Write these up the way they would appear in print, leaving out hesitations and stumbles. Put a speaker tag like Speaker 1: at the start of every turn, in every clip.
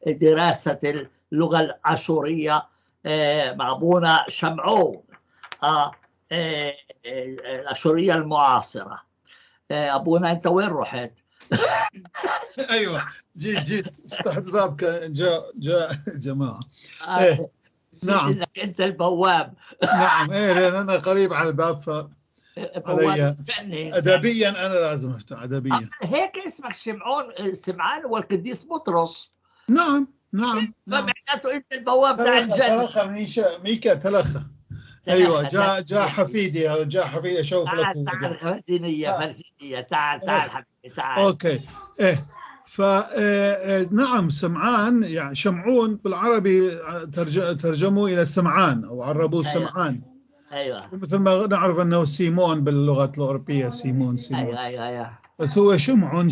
Speaker 1: دراسة اللغة الآشورية مع أبونا شمعون الآشورية المعاصرة. أبونا أنت وين رحت؟
Speaker 2: أيوة جيت فتحت الباب جاء جماعة.
Speaker 1: نعم إنك أنت البواب.
Speaker 2: نعم لأن أنا قريب على الباب علي أدبيا أنا لازم أفتح أدبيا.
Speaker 1: هيك اسمك سمعان والقديس بطرس.
Speaker 2: نعم
Speaker 1: فمعناته أنت البواب تاع الجنة.
Speaker 2: تلخى ميكا تلخى. أيوة جاء حفيدي أشوف لك.
Speaker 1: تعال فرجينية تعال حبيبي تعال.
Speaker 2: أوكي نعم سمعان يعني شمعون بالعربي ترجموا إلى سمعان أو عربوه سمعان.
Speaker 1: أيوة.
Speaker 2: مثل ما نعرف أنه سيمون باللغة الأوروبية سيمون.
Speaker 1: أيوة.
Speaker 2: بس هو شمعون.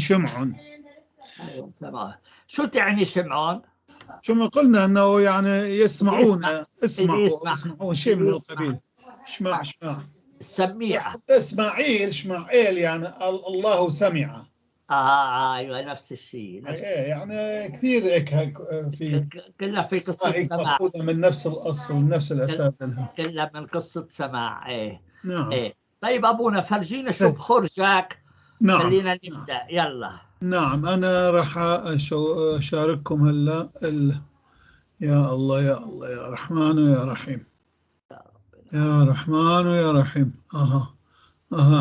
Speaker 1: أيوة سمعون. شو تعني شمعون؟
Speaker 2: شو ما قلنا أنه يعني يسمعون يسمعون شيء من القبيل. شمع
Speaker 1: السميع.
Speaker 2: إسماعيل يعني الله سمع.
Speaker 1: ايوه نفس الشيء.
Speaker 2: يعني كثير هيك في
Speaker 1: كلها في قصة سماع.
Speaker 2: مأخوذة من نفس الأصل نفس الأساس لها.
Speaker 1: كلها من قصة سماع.
Speaker 2: نعم.
Speaker 1: طيب أبونا فرجينا شو بخرجك.
Speaker 2: نعم.
Speaker 1: خلينا نبدأ. يلا.
Speaker 2: نعم أنا راح أشارككم هلا يا الله يا رحمن ويا رحيم. يا رحمن ويا رحيم.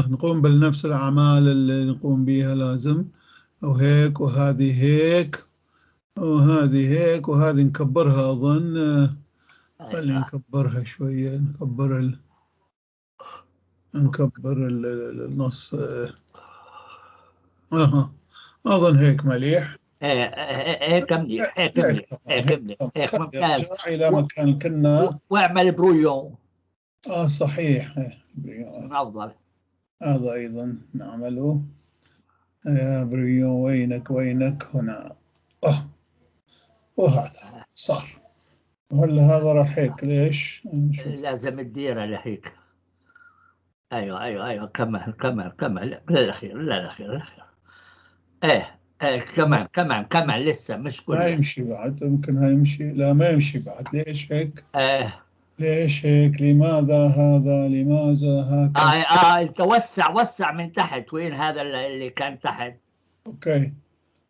Speaker 2: نقوم بنفس الأعمال اللي نقوم بها لازم. وهيك وهذه هيك وهذه هيك وهذه نكبرها أظن. خلينا نكبرها شوية. نكبر النص. أظن هيك مليح.
Speaker 1: هيك مليح. هيك ممتاز.
Speaker 2: إلى مكان كنا.
Speaker 1: واعمل برويون.
Speaker 2: صحيح.
Speaker 1: أفضل.
Speaker 2: هذا أيضا نعمله. يا بريون وينك هنا. وهذا صار. وهلا هذا راح هيك ليش؟
Speaker 1: لازم تديره لهيك. أيوة كمل للأخير. كمان لسه مش كله.
Speaker 2: ما يمشي بعد. يمكن هاي يمشي. لا ما يمشي بعد. ليش هيك؟ ليش هيك؟ لماذا هكذا؟
Speaker 1: انت وسع من تحت. وين هذا اللي كان تحت؟
Speaker 2: اوكي.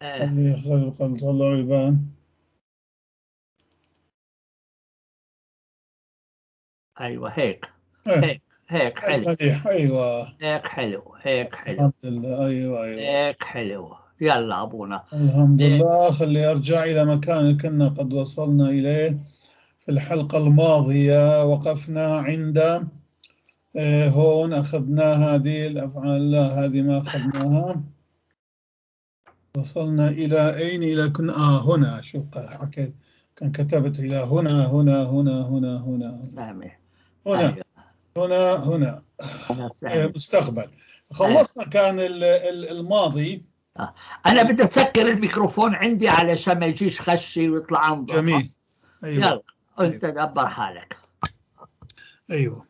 Speaker 2: اللي طلعوا يبان.
Speaker 1: ايوه هيك. هيك حلو.
Speaker 2: ايوه
Speaker 1: هيك حلو.
Speaker 2: الحمد لله. ايوه
Speaker 1: هيك حلو. يلا ابونا.
Speaker 2: الحمد لله. خلي ارجع الى مكان كنا قد وصلنا اليه في الحلقة الماضية. وقفنا عند هون أخذنا هذه الأفعال. لا هذه ما أخذناها. وصلنا إلى أين؟ إلى كنا هنا. شوف حكيت كان كتبت إلى هنا
Speaker 1: سامح.
Speaker 2: هنا المستقبل. خلصنا كان الماضي.
Speaker 1: أنا بدي أسكر الميكروفون عندي علشان ما يجيش خشي ويطلع أنظر.
Speaker 2: جميل. أيوة.
Speaker 1: يلا أنت دبر حالك.
Speaker 2: أيوة.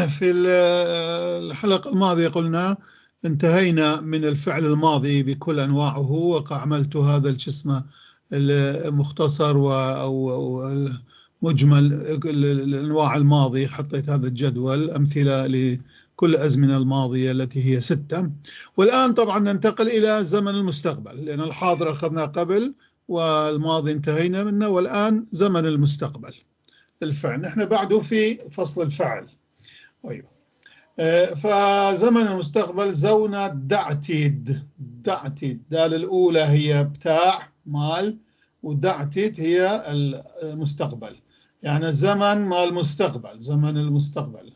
Speaker 2: في الحلقة الماضية قلنا انتهينا من الفعل الماضي بكل أنواعه. وعملت هذا الجسم المختصر أو مجمل الأنواع الماضي. حطيت هذا الجدول أمثلة لكل الأزمنة الماضية التي هي 6. والآن طبعا ننتقل إلى زمن المستقبل لأن الحاضر أخذنا قبل والماضي انتهينا منه. والآن زمن المستقبل الفعل. نحن بعده في فصل الفعل. أيوة. فزمن المستقبل زونا دعتيد. دال الأولى هي بتاع مال ودعتيد هي المستقبل. يعني الزمن مال مستقبل. زمن المستقبل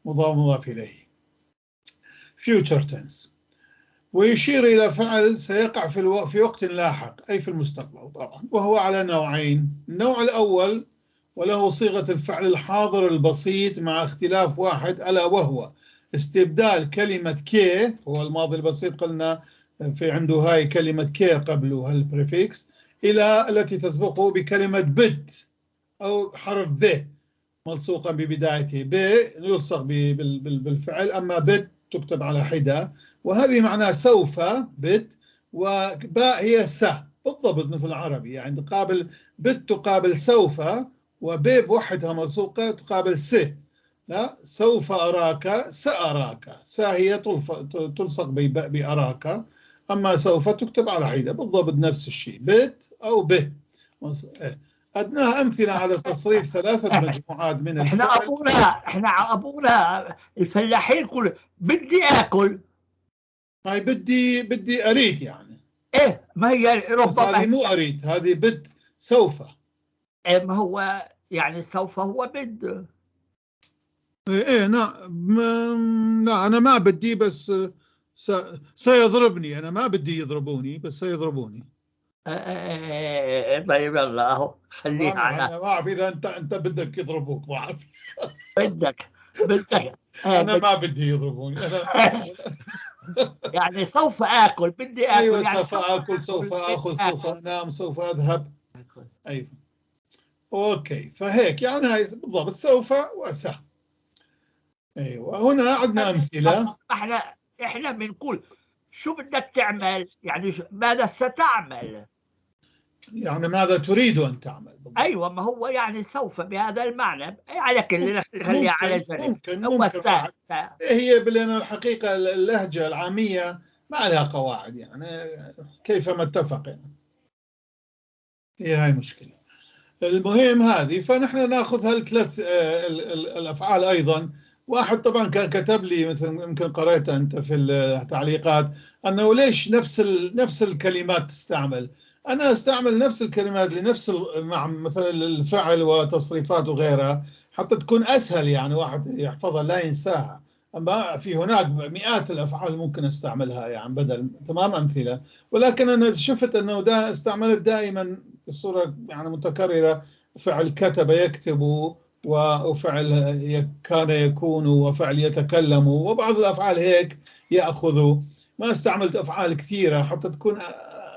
Speaker 2: مضاف إليه future tense. ويشير إلى فعل سيقع في وقت لاحق أي في المستقبل طبعا. وهو على نوعين. النوع الأول وله صيغة الفعل الحاضر البسيط مع اختلاف واحد ألا وهو استبدال كلمة كي. هو الماضي البسيط قلنا في عنده هاي كلمة كي قبله هالبريفيكس إلى التي تسبقه بكلمة بت أو حرف ب ملصوقا ببدايته. ب يلصق بالفعل. أما بت تكتب على حدة وهذه معناها سوف بت. وباء هي سا بالضبط مثل العربي، يعني تقابل بت تقابل سوف، وب بوحدها ملصوقة تقابل س. لا، سوف أراك سأراك، سا هي تلصق بأراك، أما سوف تكتب على حدة. بالضبط نفس الشيء، بت أو به. أدناها أمثلة على تصريف ثلاثة مجموعات من الفعل.
Speaker 1: احنا ابونا الفلاحين كل بدي اكل.
Speaker 2: هاي بدي أريد يعني،
Speaker 1: ايه ما هي
Speaker 2: بس هذه
Speaker 1: ربما
Speaker 2: مو
Speaker 1: هي.
Speaker 2: أريد، هذه بد سوف.
Speaker 1: إيه ما هو يعني سوف هو بد.
Speaker 2: إيه نعم، لا أنا ما بدي، بس سيضربني، أنا ما بدي يضربوني بس سيضربوني.
Speaker 1: طيب يلا اهو خليها
Speaker 2: تمام،
Speaker 1: على
Speaker 2: يعني ما أعرف إذا أنت بدك يضربوك، ما أعرف.
Speaker 1: بدك
Speaker 2: أنا
Speaker 1: بدك
Speaker 2: ما بدي يضربوني أنا.
Speaker 1: يعني سوف آكل، بدي آكل
Speaker 2: أيوة،
Speaker 1: يعني
Speaker 2: سوف
Speaker 1: سوف
Speaker 2: آكل،
Speaker 1: آكل،
Speaker 2: سوف
Speaker 1: بدي
Speaker 2: آخذ، سوف
Speaker 1: آكل.
Speaker 2: أنام، سوف أذهب. أيوة، أوكي، فهيك يعني هاي بالضبط سوف وسا. أيوة، هنا عندنا أمثلة.
Speaker 1: احنا بنقول شو بدك تعمل، يعني ماذا ستعمل.
Speaker 2: يعني ماذا تريد أن تعمل بالضبط.
Speaker 1: ايوه ما هو يعني سوف بهذا المعنى، على كل خليها على
Speaker 2: ممكن
Speaker 1: جنب.
Speaker 2: ممكن
Speaker 1: هو
Speaker 2: ممكن بعد. هي لأن الحقيقة اللهجة العامية ما لها قواعد، يعني كيفما اتفق يعني. هي هاي مشكلة. المهم هذه، فنحن ناخذ هالثلاث الأفعال أيضا. واحد طبعا كان كتب لي، مثل يمكن قرأته أنت في التعليقات، أنه ليش نفس الكلمات تستعمل. أنا أستعمل نفس الكلمات لنفس مع مثلا الفعل وتصريفات وغيرها، حتى تكون أسهل، يعني واحد يحفظها لا ينساها. أما في هناك مئات الأفعال ممكن أستعملها يعني بدل تمام أمثلة. ولكن أنا شفت أنه استعملت دائما بصورة يعني متكررة فعل كتب يكتب، وفعل كان يكون، وفعل يتكلم، وبعض الأفعال هيك يأخذ. ما استعملت أفعال كثيرة حتى تكون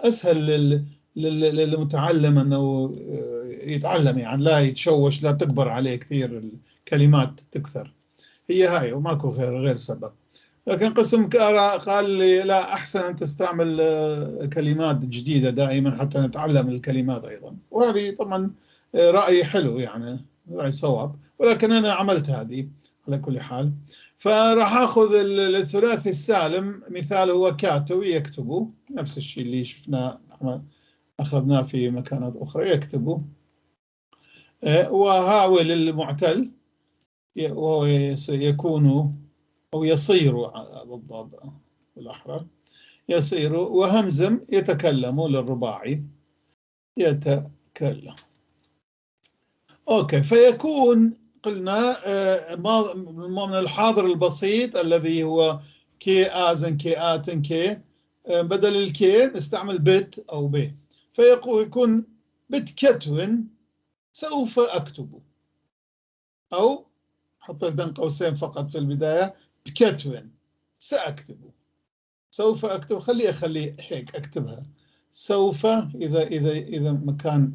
Speaker 2: أسهل للمتعلم أنه يتعلم، يعني لا يتشوش، لا تكبر عليه كثير الكلمات تكثر. هي هاي وماكو غير سبب. لكن قسم قال لي لا، أحسن أن تستعمل كلمات جديدة دائما حتى نتعلم الكلمات أيضا. وهذه طبعا رأي حلو، يعني رأي صواب، ولكن أنا عملت هذه على كل حال. فراح أخذ الثلاثي السالم، مثال هو كاتب يكتب، نفس الشيء اللي شفناه أخذناه في مكانات أخرى، يكتب. وهاول المعتل وهو يكون أو يصير بالضبط بالأحرى، يصير. وهمزم يتكلم للرباعي، يتكلم. أوكي، فيكون قلنا من الحاضر البسيط الذي هو كي، آزن، كي، آتن، كي. بدل الكي نستعمل بت أو ب. يكون بتكتون سوف أكتب، أو حطيت بين قوسين فقط في البداية، بكتون سأكتب، سوف أكتب. خلي هيك أكتبها سوف. إذا مكان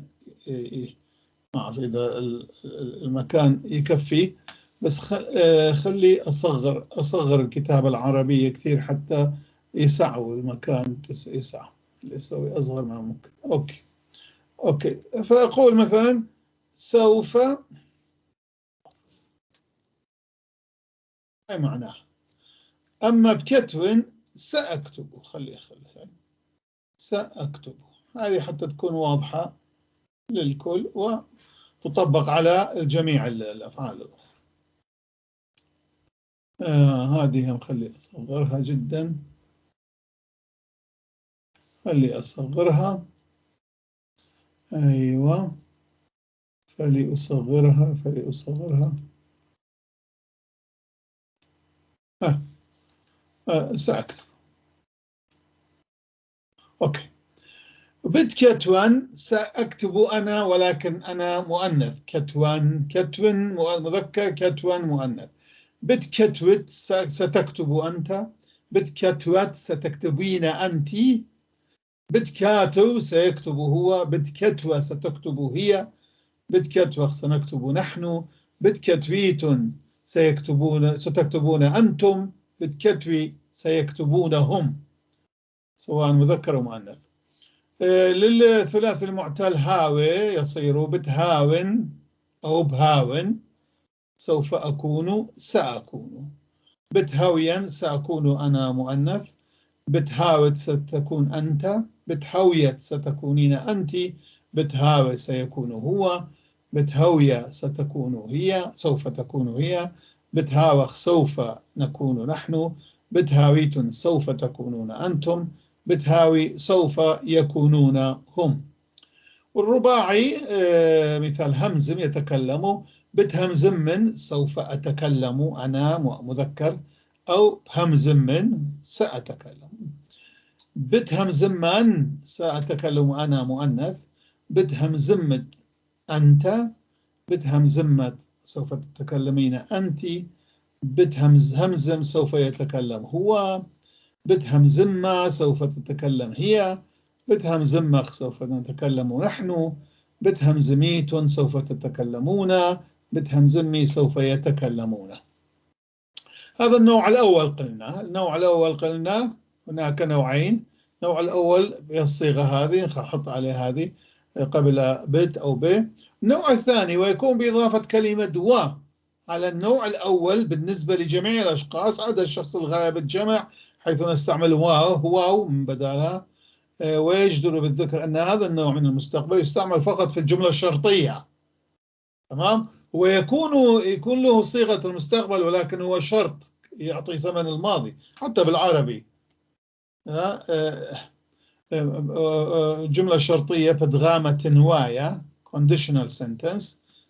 Speaker 2: ما أعرف إذا المكان يكفي، بس خلي أصغر الكتابة العربية كثير حتى يسعوا المكان، يسع يسوي أصغر ما ممكن. أوكي. فأقول مثلا سوف، أي معناه. أما بكتب سأكتب، خلي سأكتب، هذه حتى تكون واضحة للكل وتطبق على الجميع الأفعال الأخرى. هذه هم خلي أصغرها جدا، خلي أصغرها. أيوة، فلأصغرها. سأكتب. أوكي. كتوان سأكتب أنا، ولكن أنا مؤنث. كتوان مذكر، كتوان مؤنث. كتوت ستكتب أنت. كتوت ستكتبين أنت. كاتو سيكتب هو. كتوة ستكتب هي. كتوة سنكتب نحن. كتويت ستكتبون أنتم. كتوي سيكتبون هم، سواء مذكر أو مؤنث. للثلاثي المعتل هاوي يصير بتهاون أو بهاون، سوف أكون سأكون. بتهوين سأكون أنا مؤنث، بتهاوت ستكون أنت، بتهويت ستكونين أنت، بتهاوي سيكون هو، بتهوية ستكون هي، سوف تكون هي، بتهاوخ سوف نكون نحن، بتهاويتن سوف تكونون أنتم، بتهاوي سوف يكونون هم. والرباعي مثال همزم يتكلم، بتهمزم من سوف أتكلم أنا مذكر، أو همزم من سأتكلم. بتهمزم من سأتكلم أنا مؤنث، بتهمزمت أنت، بتهمزمت سوف تتكلمين أنت، بتهمزم سوف يتكلم هو، بتهمزم سوف تتكلم هي، بتهمزمخ سوف نتكلم نحن، بتهمزميتن سوف تتكلمون، بتهمزمي سوف يتكلمون. هذا النوع الأول قلنا. النوع الأول قلنا هناك نوعين. النوع الأول بالصيغة هذه نحط عليه هذه قبل بت أو ب. النوع الثاني ويكون بإضافة كلمة و على النوع الأول بالنسبة لجميع الأشخاص عدا الشخص الغائب الجمع، حيث نستعمل واو من بدالها. ويجدر بالذكر أن هذا النوع من المستقبل يستعمل فقط في الجملة الشرطية. تمام. يكون له صيغة المستقبل ولكن هو شرط يعطي ثمن الماضي حتى بالعربي. جملة شرطية بتغامة نوايا conditional sentence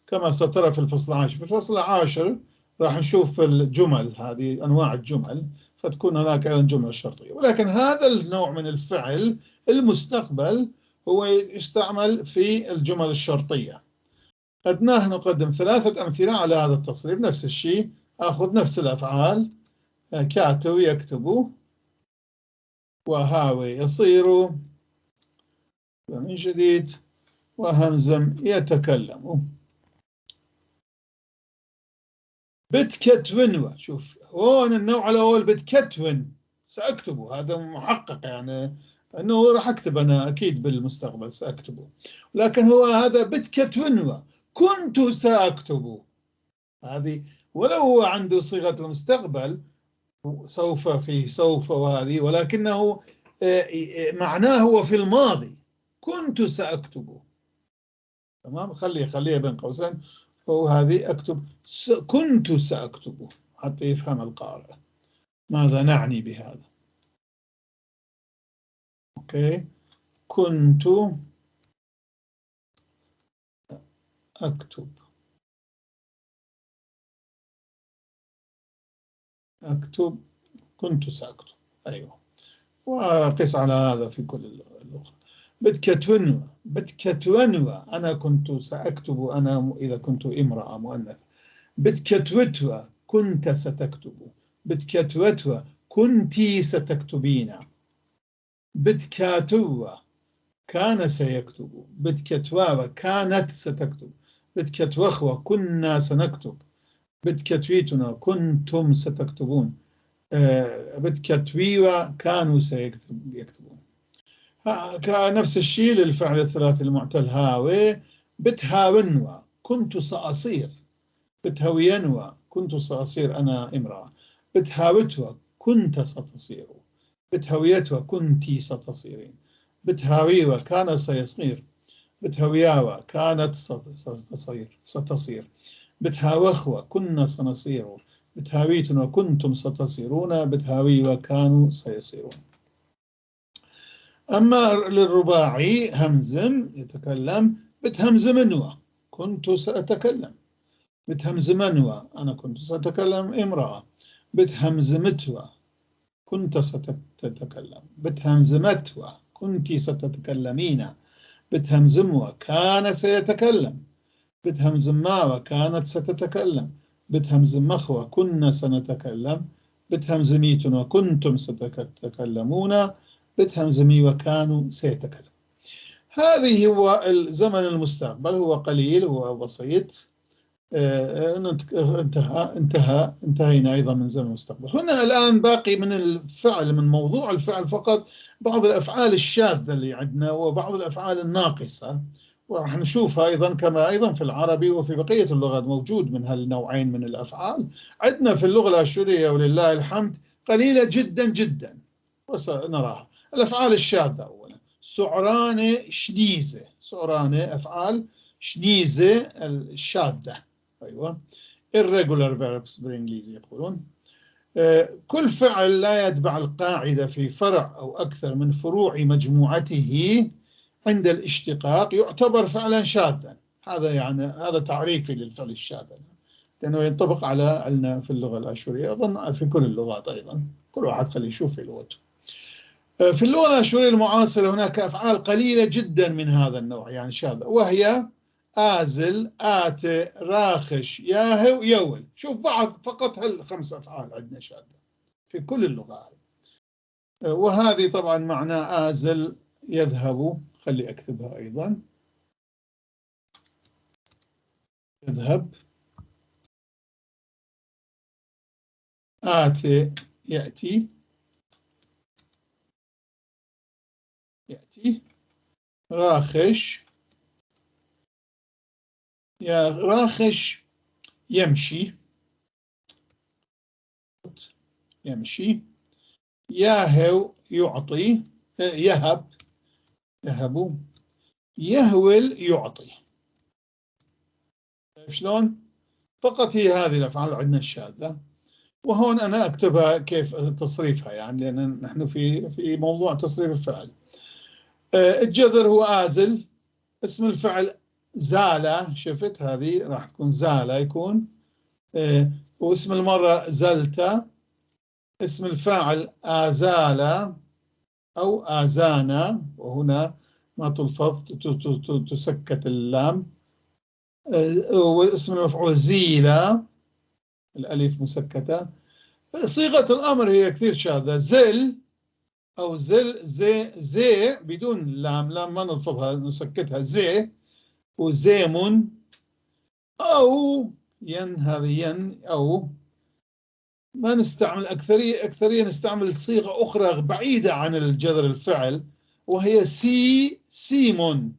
Speaker 2: كما سترى في الفصل العاشر. في الفصل العاشر راح نشوف الجمل هذه أنواع الجمل، فتكون هناك أيضا جملة شرطية. ولكن هذا النوع من الفعل المستقبل هو يستعمل في الجمل الشرطية. أدناه نقدم 3 أمثلة على هذا التصريف. نفس الشيء أخذ نفس الأفعال، كاتب يكتب، وهاوي يصير من جديد، وهمزم يتكلم. بتكتون، شوف هون النوع الأول بتكتون سأكتب، هذا محقق يعني أنه راح أكتب أنا أكيد بالمستقبل سأكتبه. لكن هو هذا بتكتون كنت سأكتب، هذه ولو هو عنده صيغة المستقبل سوف في سوف وهذه، ولكنه معناه هو في الماضي كنت سأكتب. تمام. خليها بين قوسين، وهذه أكتب كنت سأكتب حتى يفهم القارئ ماذا نعني بهذا. أوكي. كنت أكتب، كنت سأكتب. أيوه. وقس على هذا في كل اللغة. بتكتونوا أنا كنت سأكتب أنا إذا كنت امرأة مؤنث. بتكتوتوا كنت ستكتب. بتكتوتوا كنتي ستكتبين. بتكاتوا كان سيكتب. بتكتواوا كانت ستكتب. بتكتوخوا كنا سنكتب. بتكتويتنا كنتم ستكتبون. بتكتويوا كانوا سيكتبون. نفس الشيء للفعل الثلاثي المعتل هاوي. بتهاونوا كنت سأصير. بتهوينوا كنت سأصير أنا امرأة. بتهاوتوا كنت ستصير. بتهويتوا كنتي ستصيرين. بتهاويوا كان سيصير. بتهوياوا كانت ستصير. بتهاوخوا كنا سنصير. بتهاويتنا كنتم ستصيرون. بتهاويوا كانوا سيصيرون. أما للرباعي همزم يتكلم. بتهمزمنوا كنت سأتكلم. بتهمزمنوا أنا كنت سأتكلم امرأة. بتهمزمتوا كنت ستتكلم. بتهمزمتوا كنت ستتكلمين. بتهمزموا كان سيتكلم. بتهمزماوا كانت ستتكلم. بتهمزمخوا كنا سنتكلم. بتهمزميتنا كنتم ستتكلمون. بتهمزمي وكانوا سيتكلم. هذه هو الزمن المستقبل، هو قليل، هو بسيط، انتهينا أيضا من زمن المستقبل. هنا الآن باقي من الفعل، من موضوع الفعل فقط، بعض الأفعال الشاذة اللي عندنا وبعض الأفعال الناقصة، وراح نشوفها أيضا كما أيضا في العربي وفي بقية اللغات موجود من هالنوعين من الأفعال. عندنا في اللغة الآشورية ولله الحمد قليلة جدا جدا وسنراها. الأفعال الشاذة أولا، سعرانة شنيزة، سعرانة أفعال شنيزة الشاذة، أيوة irregular verbs بالإنجليزي يقولون. كل فعل لا يتبع القاعدة في فرع أو أكثر من فروع مجموعته عند الاشتقاق يعتبر فعلا شاذا. هذا يعني هذا تعريفي للفعل الشاذ، لأنه ينطبق على في اللغة الآشورية، أظن في كل اللغات أيضا، كل واحد خليه يشوف في لغته. في اللغة الآشورية المعاصرة هناك أفعال قليلة جدا من هذا النوع يعني شاذة، وهي آزل، آتي، راخش، ياهو، يول. شوف بعض فقط هالخمس أفعال عندنا شاذة في كل اللغات. وهذه طبعا معناه آزل يذهب، خلي أكتبها أيضا، يذهب، آتي يأتي، يأتي، راخش، يا راخش يمشي، يمشي، ياهو يعطي، يهب، يهب، يهول يعطي. شلون؟ فقط هي هذه الأفعال عندنا الشاذة، وهون أنا أكتبها كيف تصريفها يعني، لأن نحن في موضوع تصريف الفعل. الجذر هو آزل، اسم الفعل زالة، شفت هذه راح تكون زالة يكون، واسم المرة زلت، اسم الفاعل آزالة أو آزانا، وهنا ما تلفظ تسكت اللام، واسم المفعول زيلة، الألف مسكتة. صيغة الأمر هي كثير شاذة، زل أو زل، زي بدون لام، لام ما نلفظها نسكتها، زي، وزيمون، أو ين، هذه ين، أو ما نستعمل أكثرية نستعمل صيغة أخرى بعيدة عن الجذر الفعل، وهي سيمون،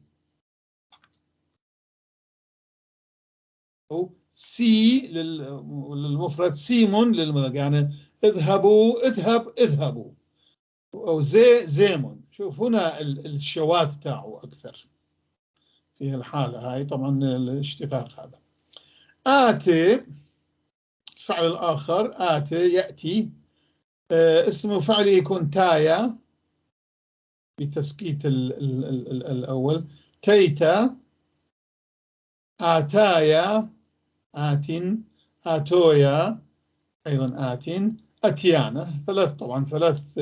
Speaker 2: أو سي للمفرد، سيمون للمذكر، يعني اذهبوا، اذهبوا، أو زيمون. شوف هنا الشواذ تاعه أكثر في الحالة هاي، طبعا الاشتقاق هذا. آتي، الفعل الآخر آتي يأتي، اسم فعل يكون تايا بتسكيت الأول، تيتا، آتايا، آتين، آتويا، أيضا آتين، أتيانا. طبعا ثلاث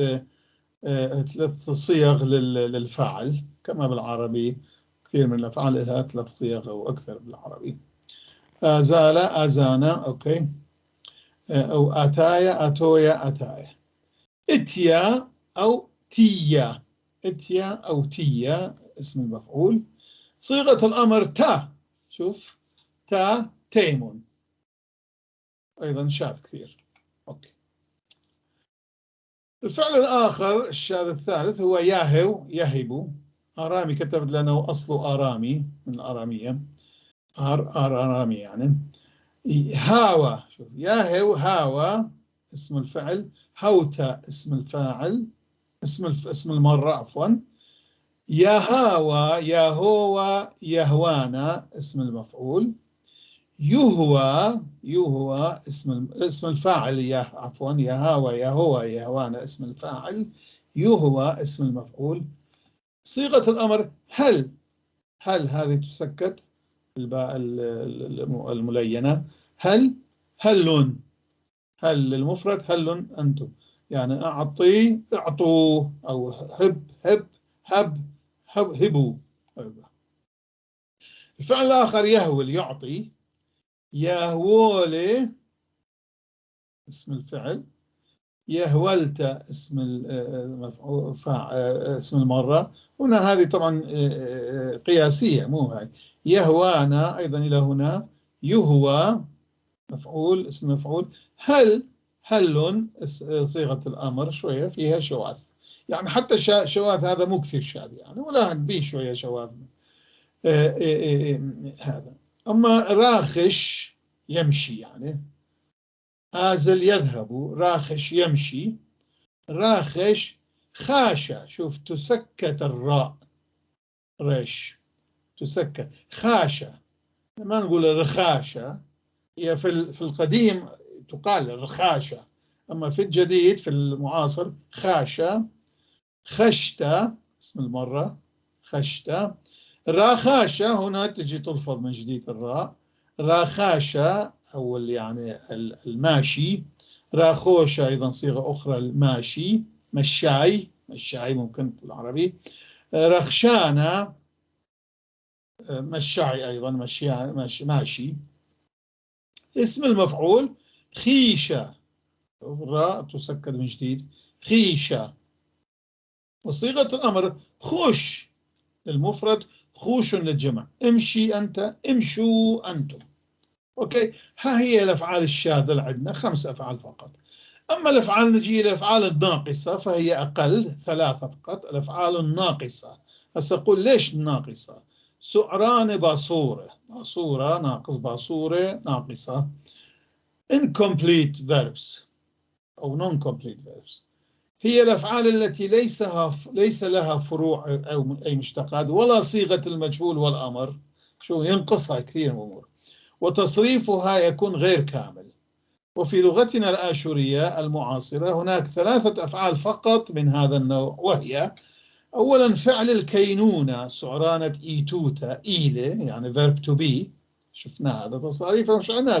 Speaker 2: صيغ للفاعل كما بالعربي، كثير من الأفعال لها 3 صيغ أو أكثر بالعربي. آزال، آزانا، أوكي، أو آتايا، آتويا، أتايا. إتيا أو تيا، إتيا أو تيا اسم المفعول. صيغة الأمر تا، شوف تا، تيمون، أيضا شاذ كثير. أوكي. الفعل الآخر الشاذ الثالث هو ياهو، يهب. آرامي كتبت لنا أصله آرامي من الآرامية، آرامي يعني. هاوى، شوف ياهو، هاوى اسم الفعل، هوتا اسم الفاعل، اسم المرة عفوا. يهاوى، يهوى، يهوانا اسم المفعول. يهوى، يهوى اسم الفاعل، عفوا يهاوى، يهوى، يهوانا اسم الفاعل، يهوى اسم المفعول. صيغة الأمر هل، هل هذه تسكت الباء الملينة، هل، هلون، هل للمفرد، هلون أنتم، يعني أعطي، اعطوا، أو هب، هب، هب، هبوا. الفعل الآخر يهول، يعطي، يهولي اسم الفعل، يهولت اسم المفعول، اسم المرة. هنا هذه طبعا قياسية مو هاي. يهوانا أيضا إلى هنا، يهوى مفعول اسم مفعول. هل صيغة الأمر شوية فيها شواذ، يعني حتى شواذ هذا مو كثير شاذ يعني، ولا به شوية شواذ. هذا. أما راخش يمشي يعني، آزل يذهب، راخش يمشي، راخش خاشة. شوف تسكت الراء ريش، تسكت خاشة، ما نقول الرخاشة، هي في القديم تقال الرخاشة، أما في الجديد في المعاصر خاشة. خشتة اسم المرة، خشتة. راخاشة هنا تجي تلفظ من جديد الراء، راخاشة أو يعني الماشي. راخوشة أيضا صيغة أخرى الماشي، مشاي، مشاي ممكن بالعربي. رخشانة مشاي أيضا، ماشي. اسم المفعول خيشة، الراء تسكت من جديد، خيشة. وصيغة الأمر خوش للمفرد، خوش للجمع، امشي أنت، امشوا أنتم. أوكي، ها هي الأفعال الشاذة اللي عندنا 5 أفعال فقط. أما الأفعال نجي إلى الأفعال الناقصة فهي أقل، 3 فقط. الأفعال الناقصة، هسه أقول ليش الناقصة؟ سعران باصورة، باصورة ناقص، باصورة ناقصة. incomplete verbs أو non-complete verbs هي الأفعال التي ليس لها فروع أو أي مشتقات ولا صيغة المجهول والأمر، شو ينقصها كثير من الأمور، وتصريفها يكون غير كامل. وفي لغتنا الآشورية المعاصرة هناك 3 أفعال فقط من هذا النوع، وهي أولا فعل الكينونة، سعرانة إيتوتا إيلي، يعني verb to be، شفناها هذا تصاريف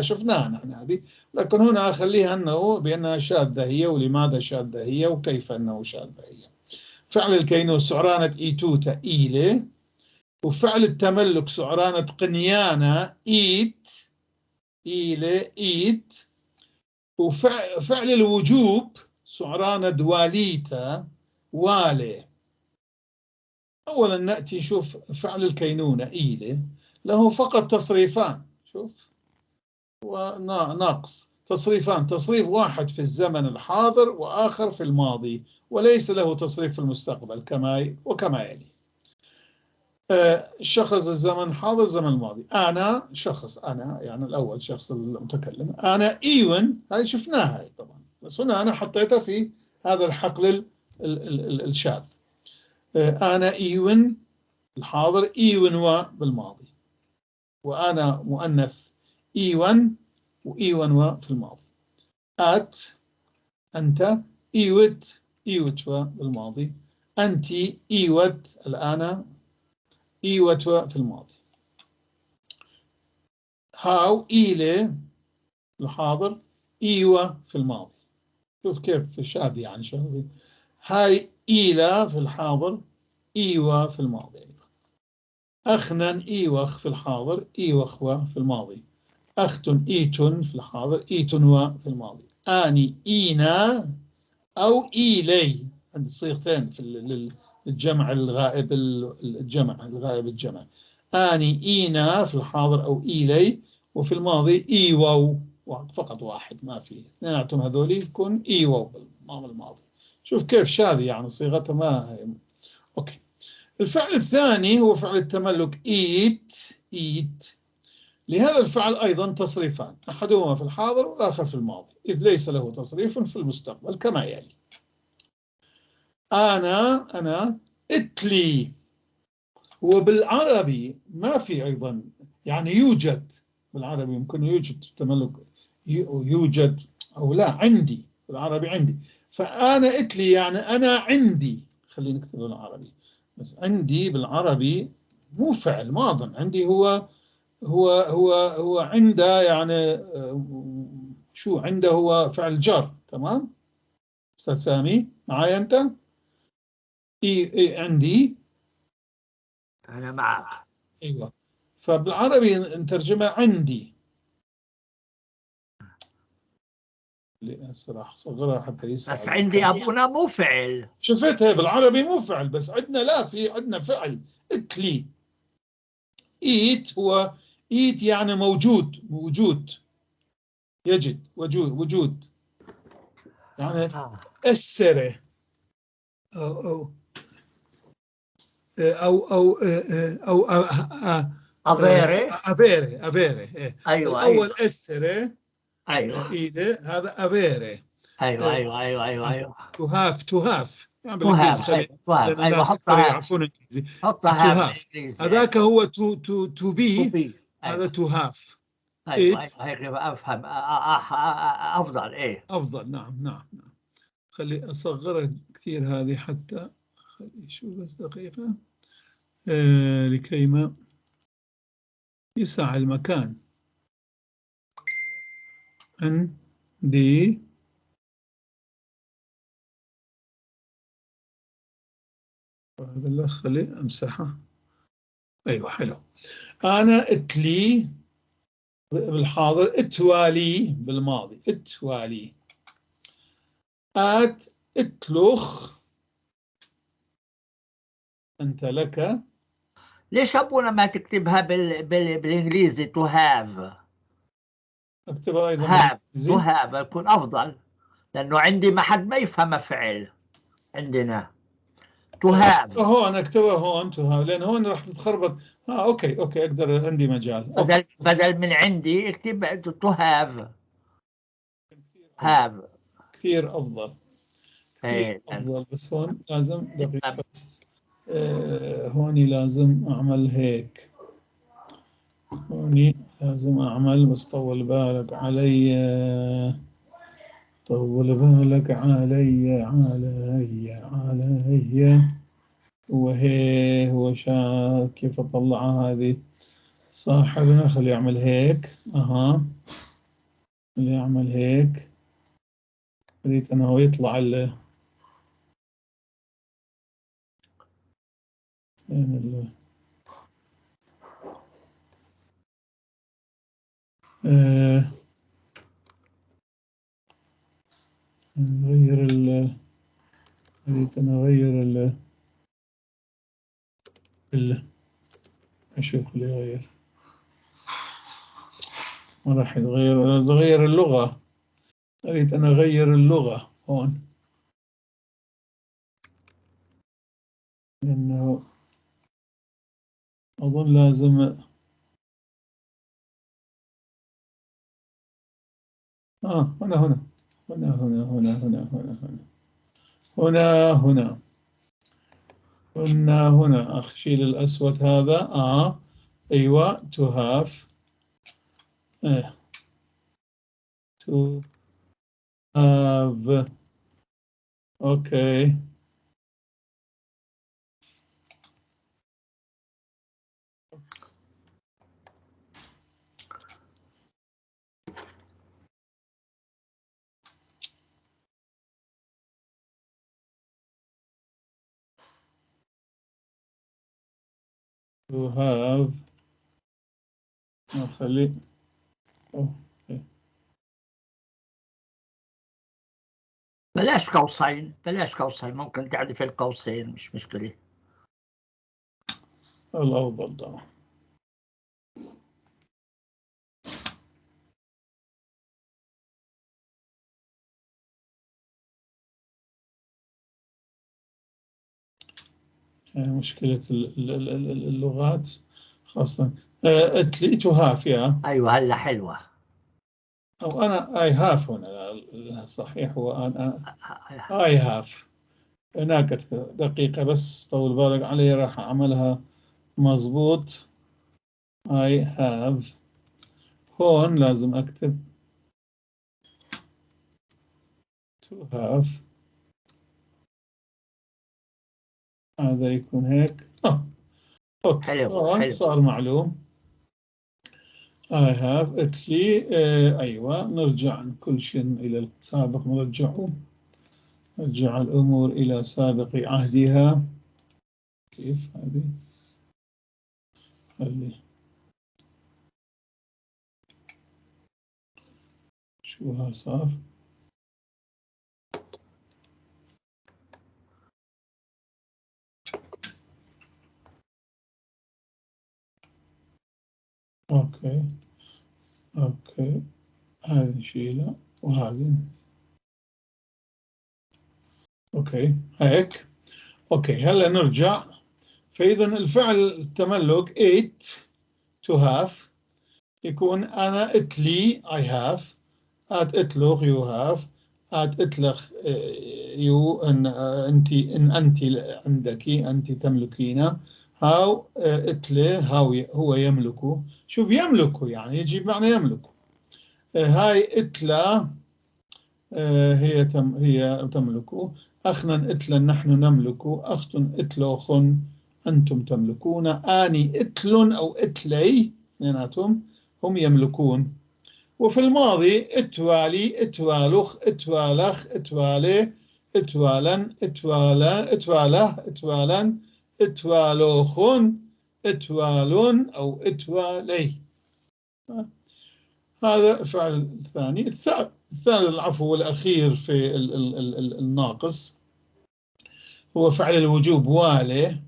Speaker 2: شفناها نحن هذه، لكن هنا أخليها أنه بأنها شاذة هي، ولماذا شاذة هي وكيف أنه شاذة هي. فعل الكينونة سعرانة إيتوتا إيلي، وفعل التملك سعرانة قنيانة إيت، إيلي إيت، وفعل الوجوب سعرانة دواليتا والي. أولا نأتي نشوف فعل الكينونة إيلي، له فقط تصريفان، شوف وناقص تصريفان، تصريف واحد في الزمن الحاضر وآخر في الماضي، وليس له تصريف في المستقبل وكما يلي. الشخص الزمن الحاضر الزمن الماضي، أنا شخص، أنا يعني الأول شخص المتكلم، أنا إيون، هاي شفناها طبعا، بس هنا أنا حطيتها في هذا الحقل الشاذ. أنا إيون الحاضر، إيون بالماضي، وأنا مؤنث إيون، وإيون في الماضي. أت أنت، إيوت بالماضي، أنت إيوت الآن، إيوت في الماضي. هاو إيلي الحاضر، إيوة في الماضي. شوف كيف شاذ يعني، شوف هاي إيلا في الحاضر، إيوة في الماضي. أخنن إيوخ في الحاضر، إيوخوة في الماضي. أختن إيتن في الحاضر، إيتنوا في الماضي. آني إينا أو إيلي، عند صيغتين في الجمع الغائب، الجمع. آني إينا في الحاضر أو إيلي، وفي الماضي إيوو فقط واحد، ما في اثنيناتهم هذول يكون إيوو بالماضي. شوف كيف شاذ يعني صيغته ما هي. أوكي. الفعل الثاني هو فعل التملك إيت. لهذا الفعل أيضا تصريفان، أحدهما في الحاضر والآخر في الماضي، إذ ليس له تصريف في المستقبل كما يلي. أنا إتلي، وبالعربي ما في أيضا يعني يوجد، بالعربي يمكن يوجد تملك، يوجد أو لا، عندي بالعربي عندي، فأنا إتلي يعني أنا عندي، خلينا نكتب بالعربي، بس عندي بالعربي مو فعل ماض، عندي هو عنده يعني شو عنده، هو فعل جر. تمام أستاذ سامي معايا أنت؟ عندي،
Speaker 1: أنا معك.
Speaker 2: أيوة، فبالعربي نترجمها عندي. راح صغرها حتى يسهل.
Speaker 1: بس عندي أبونا مو فعل.
Speaker 2: شفتها بالعربي مو فعل، بس عندنا لا، في عندنا فعل إتلي. إيت هو eat يعني موجود يجد وجود يعني essere أو avere
Speaker 1: ايوه
Speaker 2: الأول
Speaker 1: ايوه
Speaker 2: essere
Speaker 1: ايوه
Speaker 2: إيده هذا avere
Speaker 1: ايوه ايوه ايوه ايوه ايوه
Speaker 2: to have يعني
Speaker 1: تو
Speaker 2: بالإنجليزي
Speaker 1: هاف،
Speaker 2: خلي
Speaker 1: ايوه تو هاف،
Speaker 2: لأن
Speaker 1: ايوه
Speaker 2: الناس أكثر
Speaker 1: حطها،
Speaker 2: يعرفون إنجليزي to
Speaker 1: حطها هاف
Speaker 2: have
Speaker 1: بالانجليزي، ايوه
Speaker 2: هذاك هو to
Speaker 1: تو
Speaker 2: be
Speaker 1: بي،
Speaker 2: هذا
Speaker 1: ايوه
Speaker 2: to have
Speaker 1: ايوه
Speaker 2: it
Speaker 1: ايوه هيك افهم افضل ايه.
Speaker 2: أفضل. نعم خلي أصغرها كثير هذه حتى خلي شو بس دقيقة لكيما يسع المكان. عندي هذا اللي خلي أمسحه. أيوة حلو. أنا اتلي بالحاضر، اتوالي بالماضي، اتوالي. اتلخ أنت لك.
Speaker 1: ليش ابونا ما تكتبها بالانجليزي تو هاف؟
Speaker 2: اكتبها أيضا
Speaker 1: هاف، تو
Speaker 2: بالإنجليزي.
Speaker 1: هاف يكون افضل، لانه عندي ما حد ما يفهم فعل عندنا. تو هاف
Speaker 2: هون اكتبها هون تو هاف لأن هون راح تتخربط. أوكي أقدر، عندي مجال.
Speaker 1: بدل من عندي اكتب تو هاف. هاف
Speaker 2: كثير أفضل، كثير
Speaker 1: ايه
Speaker 2: أفضل. بس هون لازم دقيقة بس. هوني لازم أعمل هيك، هوني لازم أعمل، بس طول بالك علي، طول بالك علي وهي هو كيف أطلعها هذه صاحبنا. خليه يعمل هيك. خليه يعمل هيك. أريد أنا هو يطلع نغير أريد أنا أغير أشوف اللي يغير. ما راح يتغير، تغير اللغة. أريد أنا أغير اللغة هون، لأنه أظن لازم هنا أشيل الأسود هذا. أيوة to have to have. أوكي to have. خلي
Speaker 1: بلاش قوسين، بلاش قوسين، ممكن تعرف القوسين مش مشكلة.
Speaker 2: الأفضل طبعا. مشكلة اللغات خاصة. to have يا
Speaker 1: ايوه هلا حلوة.
Speaker 2: أو أنا I have هنا صحيح. هو أنا I have هناك دقيقة بس طول بالك علي، راح أعملها مظبوط. I have. هون لازم أكتب to have. هذا يكون هيك. أوكي
Speaker 1: حلو
Speaker 2: هون
Speaker 1: حلو.
Speaker 2: صار معلوم. I have Italy. أيوة نرجع كل شيء إلى السابق، نرجع الأمور إلى سابق عهدها. كيف هذه؟ خلي شو صار. اوكي هذه نشيلها وهذه اوكي هيك. اوكي هلا نرجع. فاذا الفعل التملك ate to have يكون أنا اتلي I have اتلغ you have اتلغ you أنت عندك أنت تملكين هاو اتلي هو يملك. شوف يملك يعني يجي معنى يملك. هاي اتلا هي تملك. أخنا اتلا نحن نملك. أخت اتلوخ أنتم تملكون. آني اتل أو اتلي اثنيناتهم هم يملكون. وفي الماضي اتوالي اتوالخ اتوالخ اتوالي اتوالا اتوالا اتواله اتوالا اتوالوخون اتوالون أو اتوالي. هذا الفعل الثاني. الثالث العفو والأخير في الناقص هو فعل الوجوب والي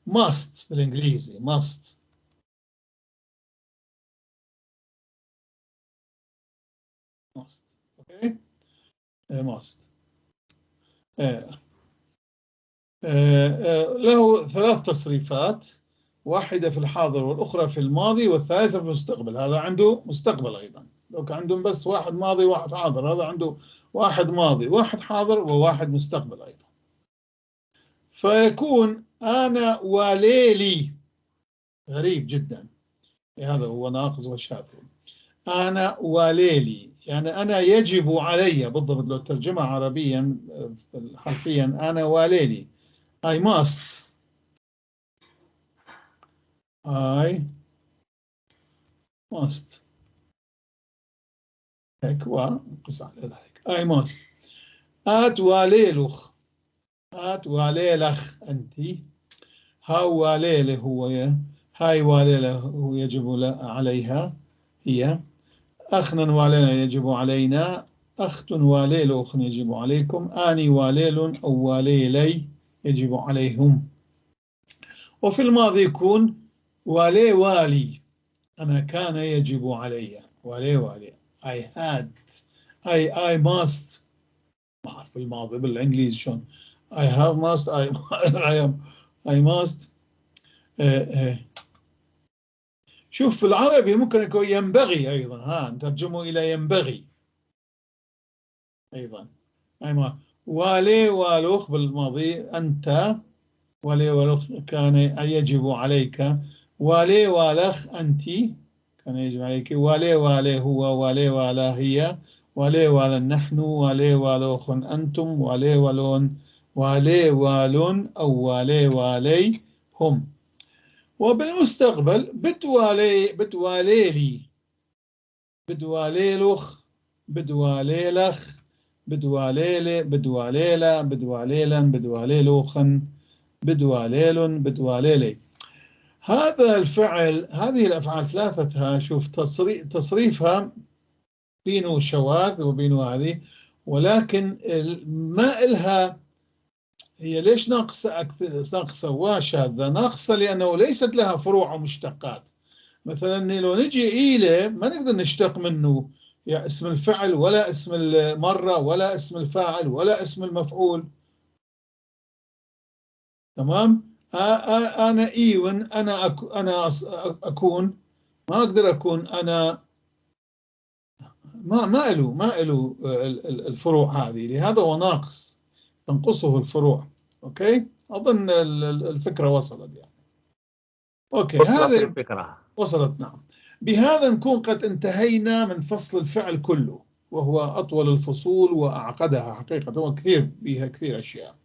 Speaker 2: must بالإنجليزي must. اوكي must له ثلاث تصريفات، واحدة في الحاضر والأخرى في الماضي والثالثة في المستقبل. هذا عنده مستقبل أيضا. لو كان عندهم بس واحد ماضي واحد حاضر، هذا عنده واحد ماضي واحد حاضر وواحد مستقبل أيضا. فيكون أنا وليلي غريب جدا، هذا هو ناقص وشاذ. أنا وليلي يعني أنا يجب علي بالضبط. لو ترجمة عربيا حرفيا أنا وليلي I must هيك وقص على ذلك I must وليلخ وليلخ أنت. هاو وليله هو هاي وليله هو يجب عليها هي. أخنا ولينا يجب علينا. أخت وليل أخ يجب عليكم. آني وليل أو وليلي يجب عليهم. وفي الماضي يكون والي أنا كان يجب علي. والي I had I must. ما أعرف بالماضي بالإنجليزي شلون. I have must I must. شوف في العربي ممكن يكون ينبغي أيضا. نترجمه إلى ينبغي أيضا. والي والوخ بالماضي أنت. والي والوخ كان يجب عليك. والي والخ أنت كان يجب عليك. والي هو. والي والا هي. والي والا نحن. والي والوخ أنتم. والي والون أو والي هم. وبالمستقبل بتواليلي بدواليلخ بدواليلخ بدواليلي بدواليلا بدواليلا بدواليلوخن بدواليل بدواليلي. هذا الفعل هذه الأفعال ثلاثتها شوف تصريفها بينه شواذ وبينه هذه، ولكن ما إلها هي ليش ناقصة وشاذة؟ ناقصة لأنه ليست لها فروع ومشتقات. مثلا لو نجي إلى ما نقدر نشتق منه يعني اسم الفعل ولا اسم المرة ولا اسم الفاعل ولا اسم المفعول. تمام. أنا إيون أنا أكون ما أقدر أكون أنا ما له الفروع هذه، لهذا هو ناقص تنقصه الفروع. أوكي أظن الفكرة وصلت يعني. أوكي هذا
Speaker 1: الفكرة
Speaker 2: وصلت. نعم. بهذا نكون قد انتهينا من فصل الفعل كله، وهو أطول الفصول وأعقدها حقيقة، هو بها كثير أشياء.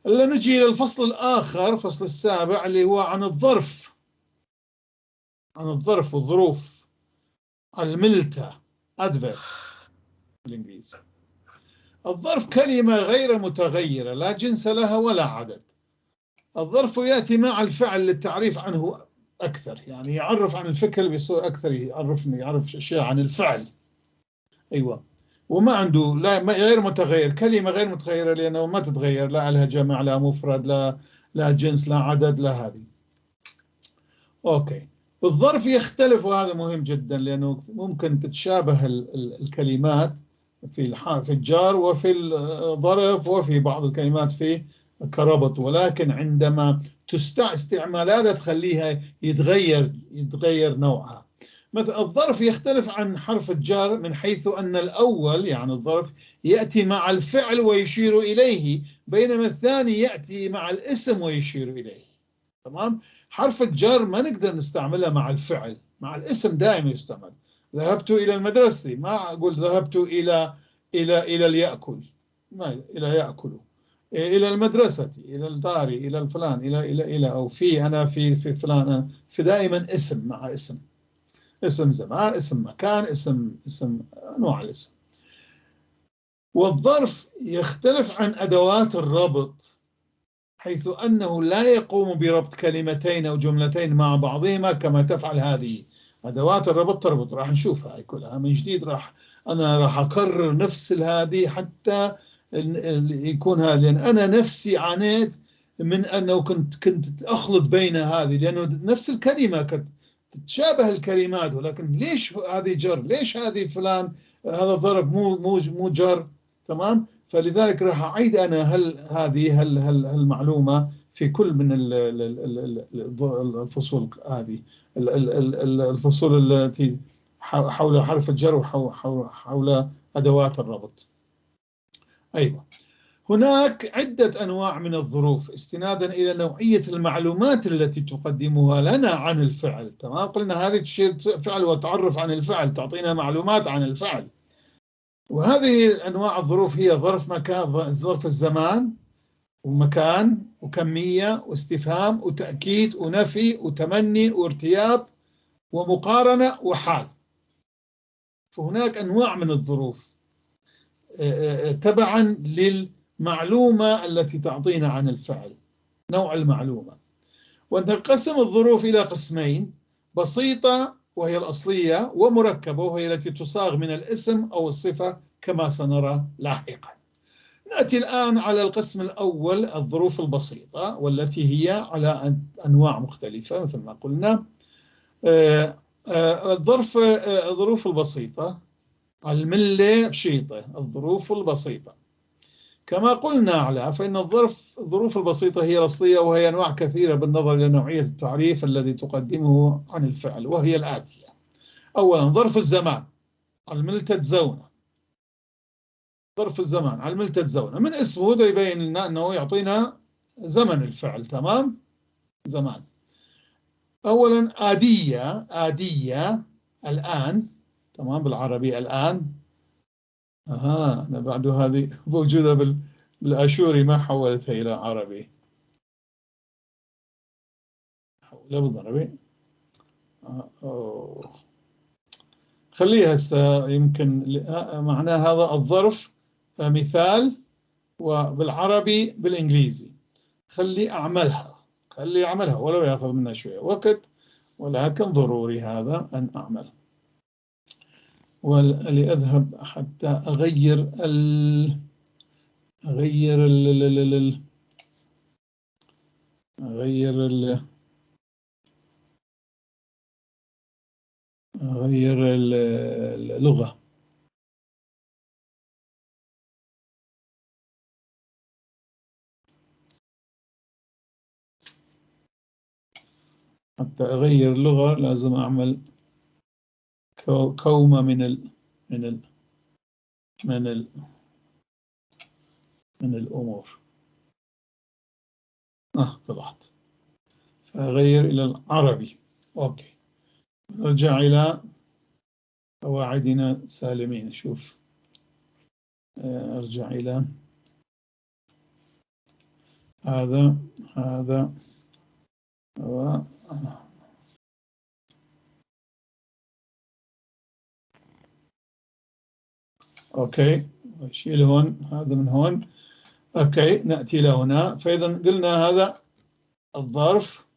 Speaker 2: هلا نجي للفصل الآخر، فصل السابع اللي هو عن الظرف. عن الظرف والظروف. الملتة adverb بالإنجليزي. الظرف كلمة غير متغيرة لا جنس لها ولا عدد. الظرف يأتي مع الفعل للتعريف عنه أكثر، يعني يعرف عن الفكر بيصير أكثر، يعرف أشياء عن الفعل. أيوة. وما عنده لا غير متغير، كلمة غير متغيرة لأنه ما تتغير، لا لها جمع لا مفرد لا جنس لا عدد لا هذه. أوكي. الظرف يختلف، وهذا مهم جدا لأنه ممكن تتشابه الكلمات في الجار وفي الظرف وفي بعض الكلمات في كربط، ولكن عندما استعمالاتها تخليها يتغير نوعها. مثلا الظرف يختلف عن حرف الجر من حيث أن الأول يعني الظرف يأتي مع الفعل ويشير إليه، بينما الثاني يأتي مع الاسم ويشير إليه. تمام. حرف الجر ما نقدر نستعملها مع الفعل، مع الاسم دائما يستعمل. ذهبت إلى المدرسة، ما أقول ذهبت إلى اليأكل، ما إلى يأكل. إلى المدرسة، إلى الدار، إلى الفلان، إلى أو في أنا في فلان، في دائما اسم مع اسم، اسم زمان، اسم مكان، اسم أنواع الاسم. والظرف يختلف عن أدوات الربط حيث أنه لا يقوم بربط كلمتين أو جملتين مع بعضهما كما تفعل هذه أدوات الربط. تربط، راح نشوفها هاي كلها من جديد، أنا راح أكرر نفس هذه حتى يكون هذا، لأن أنا نفسي عانيت من أنه كنت أخلط بين هذه، لأنه نفس الكلمة كنت تتشابه الكلمات، ولكن ليش هذه جر، ليش هذه فلان، هذا ظرف مو جر. تمام. فلذلك راح أعيد أنا هذه المعلومة في كل من الفصول هذه، الفصول التي حول حرف الجر وحول أدوات الربط. أيوة. هناك عدة أنواع من الظروف استنادا إلى نوعية المعلومات التي تقدمها لنا عن الفعل. تمام. قلنا هذه تشير فعل وتعرف عن الفعل، تعطينا معلومات عن الفعل. وهذه أنواع الظروف هي ظرف مكان، ظرف الزمان ومكان وكمية واستفهام وتأكيد ونفي وتمني وارتياب ومقارنة وحال. فهناك أنواع من الظروف تبعا للمعلومة التي تعطينا عن الفعل، نوع المعلومة. وتنقسم الظروف إلى قسمين: بسيطة وهي الأصلية، ومركبة وهي التي تصاغ من الاسم أو الصفة كما سنرى لاحقا. نأتي الآن على القسم الأول، الظروف البسيطة، والتي هي على أنواع مختلفة مثل ما قلنا. الظروف البسيطة الملة بشيطة، الظروف البسيطة كما قلنا على فإن الظروف البسيطة هي الأصلية، وهي أنواع كثيرة بالنظر إلى نوعية التعريف الذي تقدمه عن الفعل، وهي الآتية. أولا ظرف الزمان، الملتة زونة. ظرف الزمان على الملتة زونة من اسمه ده يبين لنا أنه يعطينا زمن الفعل. تمام. زمان. أولا آدية الآن. تمام. بالعربي الآن. أنا بعد هذه موجودة بالآشوري ما حولتها إلى عربي، حولها بالعربي. خليها هسه يمكن معناه هذا الظرف مثال، وبالعربي بالإنجليزي. خلي أعملها ولو يأخذ منا شوية وقت، ولكن ضروري هذا أن أعمل. ولأذهب حتى أغير اللغة. حتى أغير اللغة لازم أعمل كومة من الأمور. طلعت، فأغير إلى العربي. أوكي. نرجع إلى قواعدنا سالمين. شوف، أرجع إلى هذا أوكي. أشيل هون هذا من هون. أوكي. نأتي إلى هنا. فإذا قلنا هذا الظرف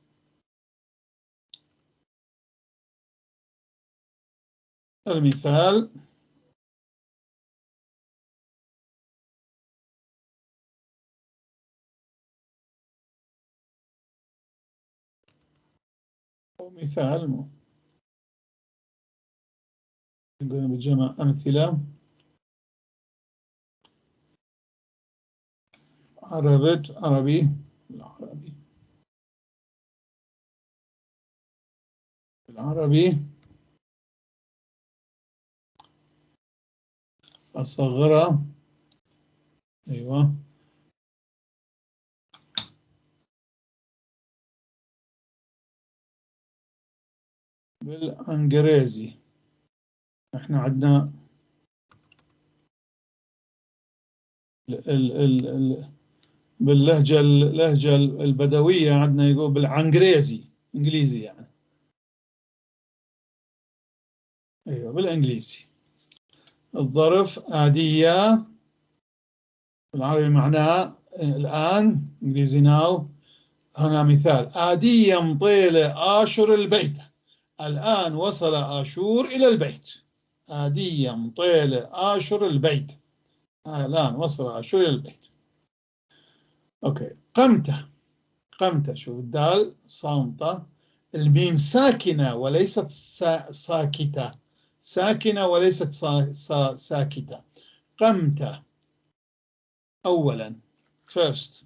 Speaker 2: المثال. مثال نقول بجمع أمثلة. عربي أصغرها. أيوة. بالإنجليزي احنا عندنا باللهجة البدوية عندنا يقول بالعنجريزي، إنجليزي يعني. أيوة بالإنجليزي. الظرف آدية بالعربي معناه الآن، إنجليزي ناو. هنا مثال: آدية مطيلة آشر البيت، الآن وصل آشور إلى البيت. آدية مطيلة آشر البيت، الآن وصل آشور إلى البيت. أوكي. قمت شوف الدال صامتة، الميم ساكنة وليست ساكتة، ساكنة وليست ساكتة. قمت أولا first.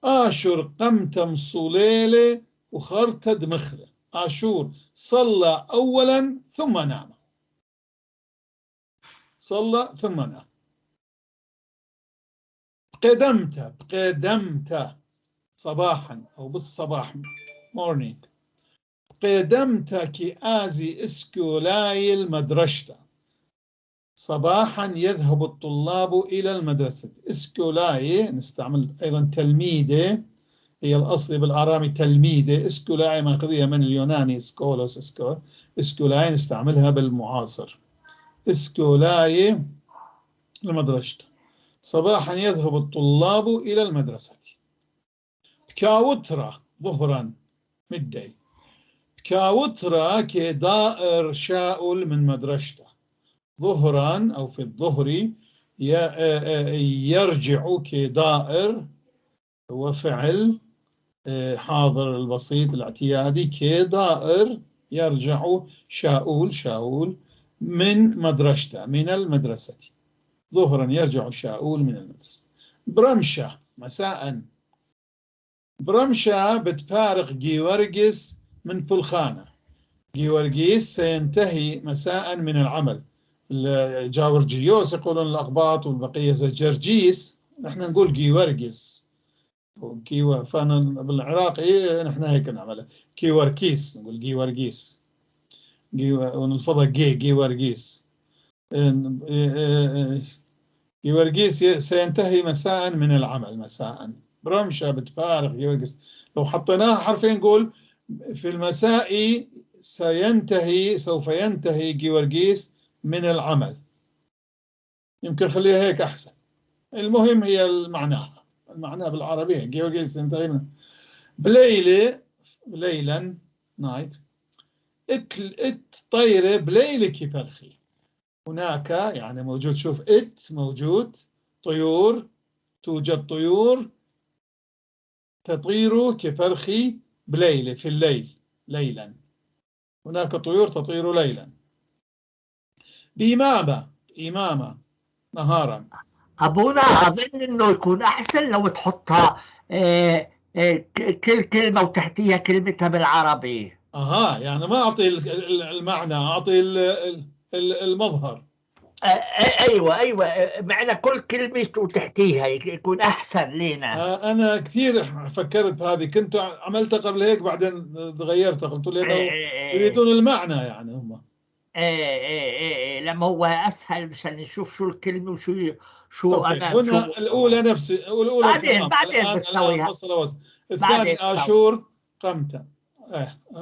Speaker 2: آشور قمت مصوليلة وخرت دمخلة. آشور صلى أولا ثم نام، صلى ثم نام. بقدمت صباحا أو بالصباح morning. قدمت كآزي اسكولاي المدرسة، صباحا يذهب الطلاب إلى المدرسة. اسكولاي نستعمل أيضا تلميذة، هي الأصل بالآرامي تلميذة. اسكولاي ماخذية من اليوناني سكولوس، اسكولاي نستعملها بالمعاصر. اسكولاي المدرسة، صباحا يذهب الطلاب إلى المدرسة. بكاوترة ظهرا midday. بكاوترة كدائر شاؤل من مدرسته، ظهرا أو في الظهر يرجع كدائر وفعل حاضر البسيط الاعتيادي كدائر يرجع شاؤول من مدرسته، من المدرسة. ظهرا يرجع شاؤول من المدرسة. برمشة مساء. برمشة بتفارق جيورجيس من بلخانة. جيورجيس سينتهي مساء من العمل. الجاورجيوس يقولون الأقباط والبقية زي جرجيس، نحن نقول جيورجيس. فأنا بالعراقي نحن هيك نعمله كيوركيس، نقول جيورجيس ونلفظها جيورجيس. جيورجيس سينتهي مساء من العمل. مساء برمشة بتفارق جيورجيس. لو حطيناها حرفين نقول في المساء سوف ينتهي جيورجيس من العمل. يمكن خليها هيك أحسن. المهم هي المعنى بالعربية جيورجيس ينتهي من بليلة ليلا نايت. طيرة بليلة كبرخي. هناك يعني موجود، شوف موجود طيور، توجد طيور تطير كبرخي بليلة في الليل ليلا. هناك طيور تطير ليلا. إمامة نهارا.
Speaker 1: أبونا أظن إنه يكون أحسن لو تحطها كل كلمة وتحتيها كلمتها بالعربي.
Speaker 2: يعني ما أعطي المعنى، أعطي المظهر.
Speaker 1: أيوة معنى كل كلمة وتحتيها يكون أحسن لنا.
Speaker 2: أنا كثير فكرت بهذه، كنت عملتها قبل هيك بعدين غيرتها، قلت لأنه يريدون المعنى يعني هم.
Speaker 1: لما هو أسهل مشان نشوف شو الكلمة شو
Speaker 2: أوكي.
Speaker 1: أنا
Speaker 2: هنا
Speaker 1: شو
Speaker 2: الأولى الأولى
Speaker 1: بعدين
Speaker 2: الآن
Speaker 1: بسويها.
Speaker 2: وصل.
Speaker 1: بعدين
Speaker 2: الثاني آشور قمت.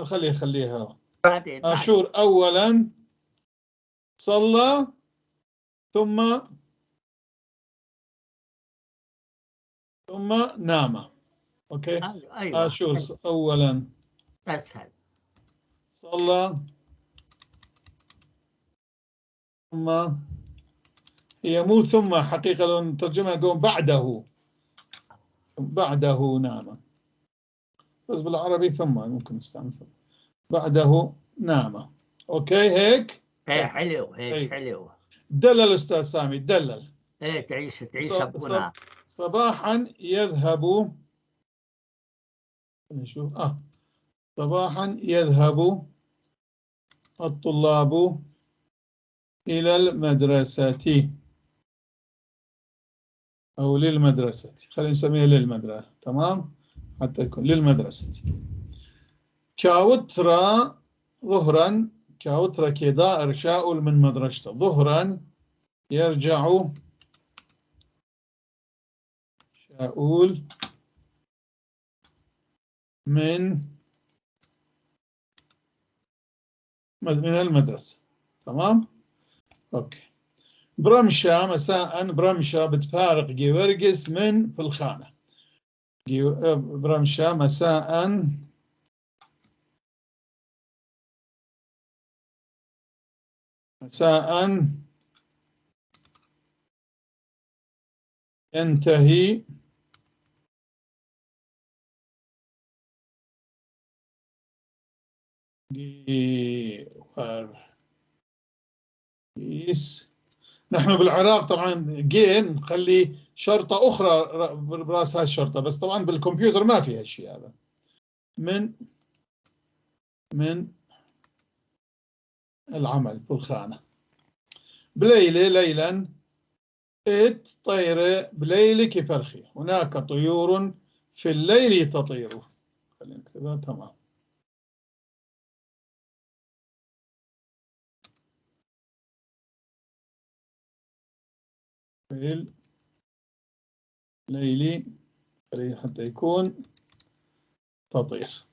Speaker 2: خليها.
Speaker 1: بعدين
Speaker 2: آشور أولا صلى ثم نام. أوكي.
Speaker 1: أيوة.
Speaker 2: آشور أولا
Speaker 1: أسهل.
Speaker 2: صلى ثم، هي مو ثم حقيقة لو نترجمها نقول بعده نام، بس بالعربي ثم ممكن نستعمل ثم. بعده نام. أوكي هيك؟
Speaker 1: ايه حلو هيك
Speaker 2: أيوة.
Speaker 1: حلو.
Speaker 2: دلل أستاذ سامي دلل.
Speaker 1: ايه تعيش ابونا.
Speaker 2: صباحا يذهب، نشوف صباحا يذهب الطلاب إلى المدرسة أو للمدرسة، خلينا نسميها للمدرسة، تمام، حتى يكون للمدرسة. كاوترا ظهرا، كاوترا كدا إرشاء من مدرسته، ظهرا يرجع شاؤول من المدرسة، تمام. أوكي. برمشة مساء، برمشة بتفارق جيورجس من في الخانة. برمشة مساء ينتهي نحن بالعراق طبعا جين نخلي شرطة أخرى براس هاي الشرطة، بس طبعا بالكمبيوتر ما في هالشيء هذا. من العمل في الخانة. بليلة ليلا، طيرة بليلة كفرخي، هناك طيور في الليل تطير. خلينا نكتبها، تمام. في الليل حتى يكون تطير.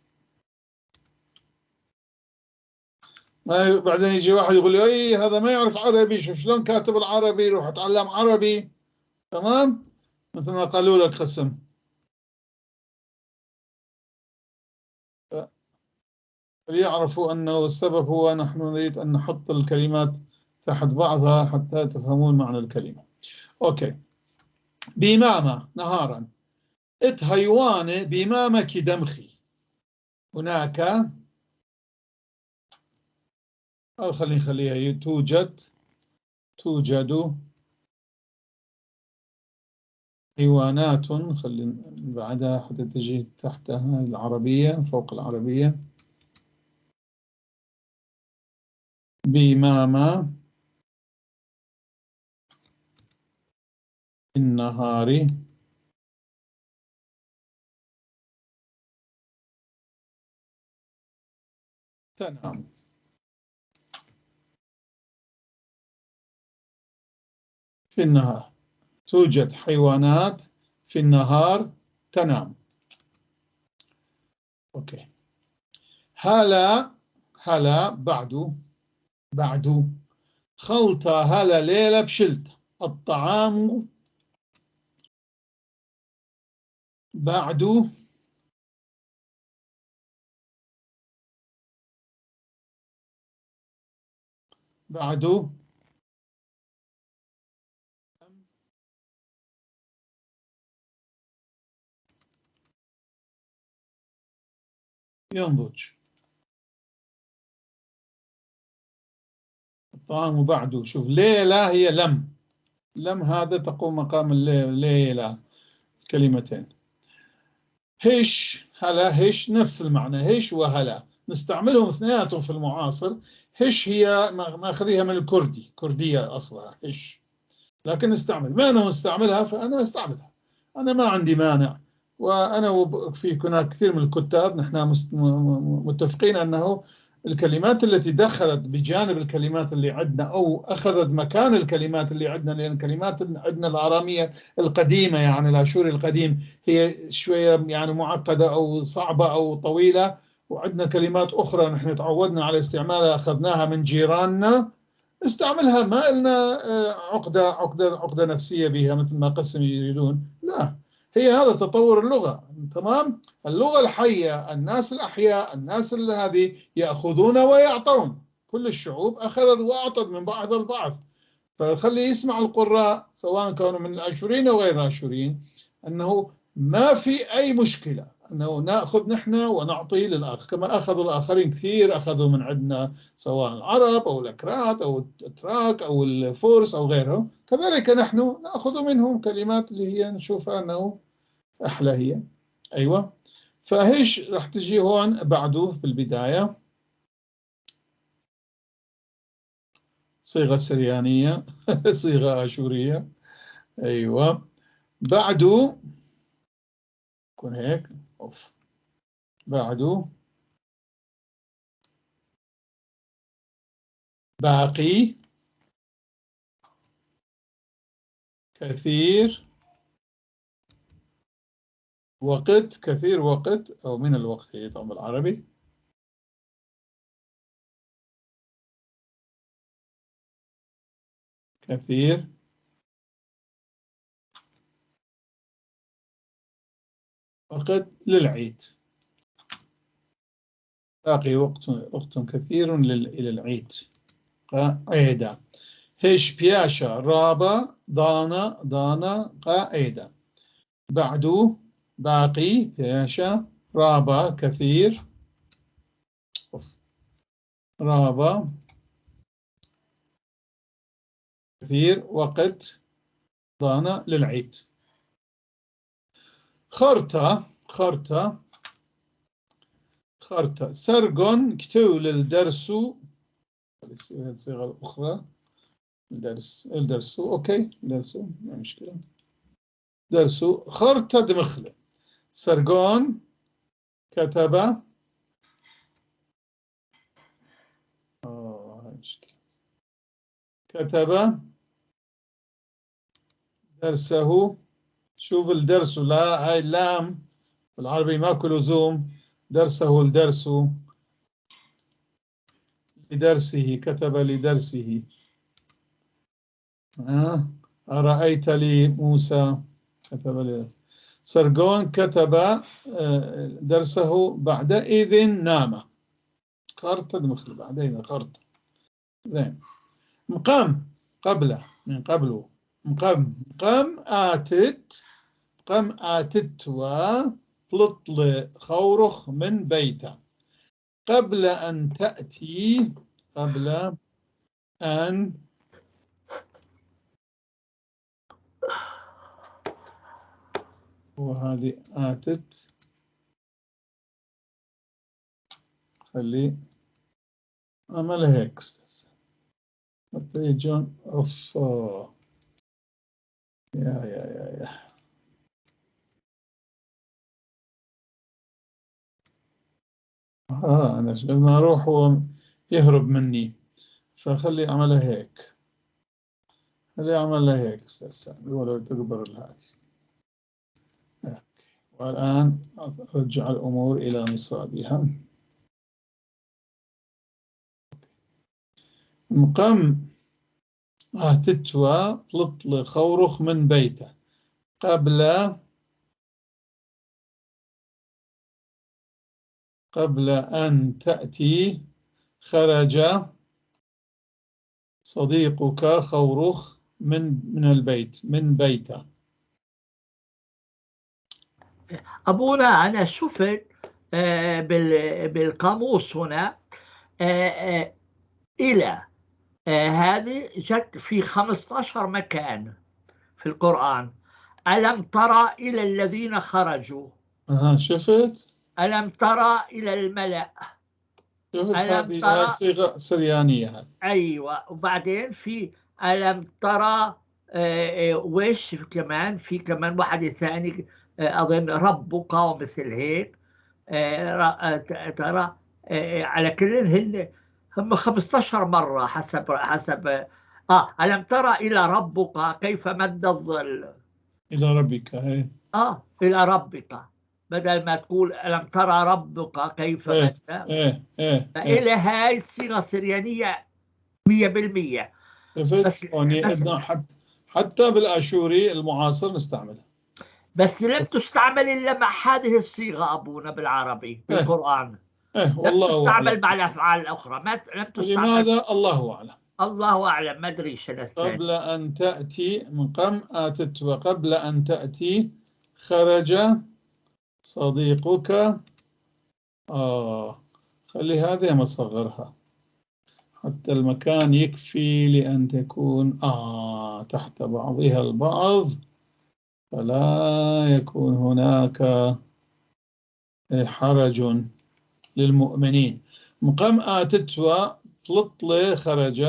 Speaker 2: ما بعدين يجي واحد يقول لي اي هذا ما يعرف عربي، شوف شلون كاتب العربي، روح اتعلم عربي، تمام، مثل ما قالوا لك قسم. ليعرفوا انه السبب هو نحن نريد ان نحط الكلمات تحت بعضها حتى تفهمون معنى الكلمة. اوكي. بماما نهارا، هيوانة بماما كدمخي، هناك، أو خلينا نخليها توجد حيوانات، خلينا بعدها حتى تجي تحتها العربية فوق العربية. بماما النهار تنام. في النهار توجد حيوانات في النهار تنام. أوكي. هلا بعد خلطة، هلا ليلة بشلت الطعام، بعد ينضج الطعام بعده. شوف ليلة هي لم هذا تقوم مقام ليلة، كلمتين. هش هلا، هش نفس المعنى، هش وهلا نستعملهم اثنيناتهم في المعاصر. هش هي ماخذيها من الكردي، كردية أصلها هش، لكن نستعمل، ما أنا استعملها فأنا استعملها، أنا ما عندي مانع. وأنا في هناك كثير من الكتاب نحن متفقين أنه الكلمات التي دخلت بجانب الكلمات اللي عندنا أو أخذت مكان الكلمات اللي عندنا، لأن الكلمات عندنا الآرامية القديمة يعني الآشوري القديم هي شوية يعني معقدة أو صعبة أو طويلة، وعندنا كلمات أخرى نحن تعودنا على استعمالها أخذناها من جيراننا نستعملها، ما لنا عقدة نفسية بها مثل ما قسم يريدون، لا، هي هذا تطور اللغة، تمام. اللغة الحية، الناس الأحياء، الناس هذه يأخذون ويعطون، كل الشعوب أخذت وأعطت من بعض البعض. فخلي يسمع القراء سواء كانوا من الآشوريين أو غير الآشوريين أنه ما في أي مشكلة أنه نأخذ نحن ونعطي للآخر، كما أخذوا الآخرين كثير، أخذوا من عندنا سواء العرب أو الأكراد أو الأتراك أو الفرس أو غيرهم، كذلك نحن نأخذ منهم كلمات اللي هي نشوفها أنه أحلى هي. أيوة، فهيش راح تجي هون بعده في البداية صيغة سريانية صيغة أشورية. أيوة، بعده يكون هيك أوف، بعده باقي كثير وقت، كثير وقت أو من الوقت هي طبعا بالعربي. كثير وقت للعيد، باقي وقت كثير إلى العيد. قاعدة هش بياشا رابا دانا قاعدة. بعده باقي بياشا رابا كثير رابا كثير وقت دانا للعيد. خرطة سرقون كتول الدرسو، الصيغة الأخرى الدرسو أوكي، درسو ما مشكلة. درسو خرطة دمخلة سرقون كتب كتب درسه. شوف الدرس، لا هاي اللام بالعربي ماكو لزوم، درسه الدرس لدرسه، كتب لدرسه. أرأيت لي موسى كتب لي. سرقون كتب درسه بعدئذ نام. قرط دمخل بعدئذ قرط. زين. مقام قبله من قبله مقام آتت وبلطل خورخ من بيته. قبل أن تأتي، قبل أن وهذه آتت، خلي أعمل هيك أستاذ حتى يجون أوف. يا أنا قبل ما أروح هو يهرب مني، فخلي أعملها هيك، خلي أعملها هيك أستاذ سامي ولو تكبر الهاتف. والآن أرجع الأمور إلى نصابها. مقام تتوى لطل خورخ من بيته. قبل أن تأتي خرج صديقك خورخ من البيت، من بيته.
Speaker 1: أبونا أنا شفت بالقاموس هنا إلى هذه جت في 15 مكان في القرآن. ألم ترى إلى الذين خرجوا،
Speaker 2: شفت؟
Speaker 1: ألم ترى إلى الملأ،
Speaker 2: شفت؟
Speaker 1: ألم
Speaker 2: هذه
Speaker 1: ترى
Speaker 2: صيغة سريانية هذه.
Speaker 1: أيوة، وبعدين في ألم ترى وش كمان، في كمان واحد ثاني أظن ربك ومثل هيك. ترى على كل هم 15 مرة حسب ألم ترى إلى ربك كيف مد الظل.
Speaker 2: إلى ربك، هي
Speaker 1: إلى ربك، بدل ما تقول ألم ترى ربك كيف مد. فإلى هاي الصيغة السريانية 100%.
Speaker 2: بس حتى بالآشوري المعاصر نستعملها،
Speaker 1: بس لم تستعمل إلا مع هذه الصيغة أبونا بالعربي بالقرآن. لم تستعمل مع الأفعال الأخرى، لم تستعمل.
Speaker 2: لماذا؟ الله أعلم.
Speaker 1: الله أعلم، ما أدري.
Speaker 2: قبل أن تأتي من قم آتت، وقبل أن تأتي خرج صديقك. خلي هذه مصغرها حتى المكان يكفي لأن تكون تحت بعضها البعض، فلا يكون هناك حرج للمؤمنين. مقام تتوى طلطلة خرج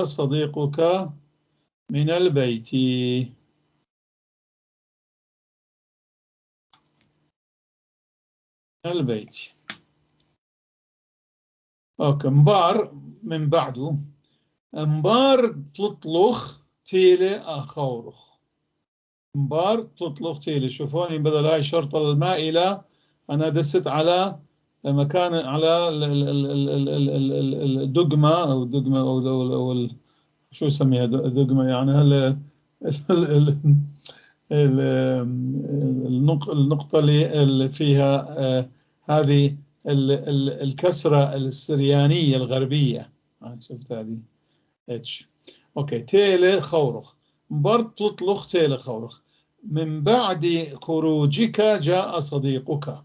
Speaker 2: صديقك من البيت. أوكي. مبار من بعده مبار تلطلخ تيلي خورخ. مبار تلطلخ تيلي. شوفوني بدل هاي الشرطة المائلة أنا دست على مكان، على الدقمة أو الدقمة أو شو يسميها دقمة يعني النقطة اللي فيها هذه الكسرة السريانية الغربية. شفت هذه اتش. اوكي. تيلي خورخ. مبرت تطلخ تيلي خورخ. من بعد خروجك جاء صديقك.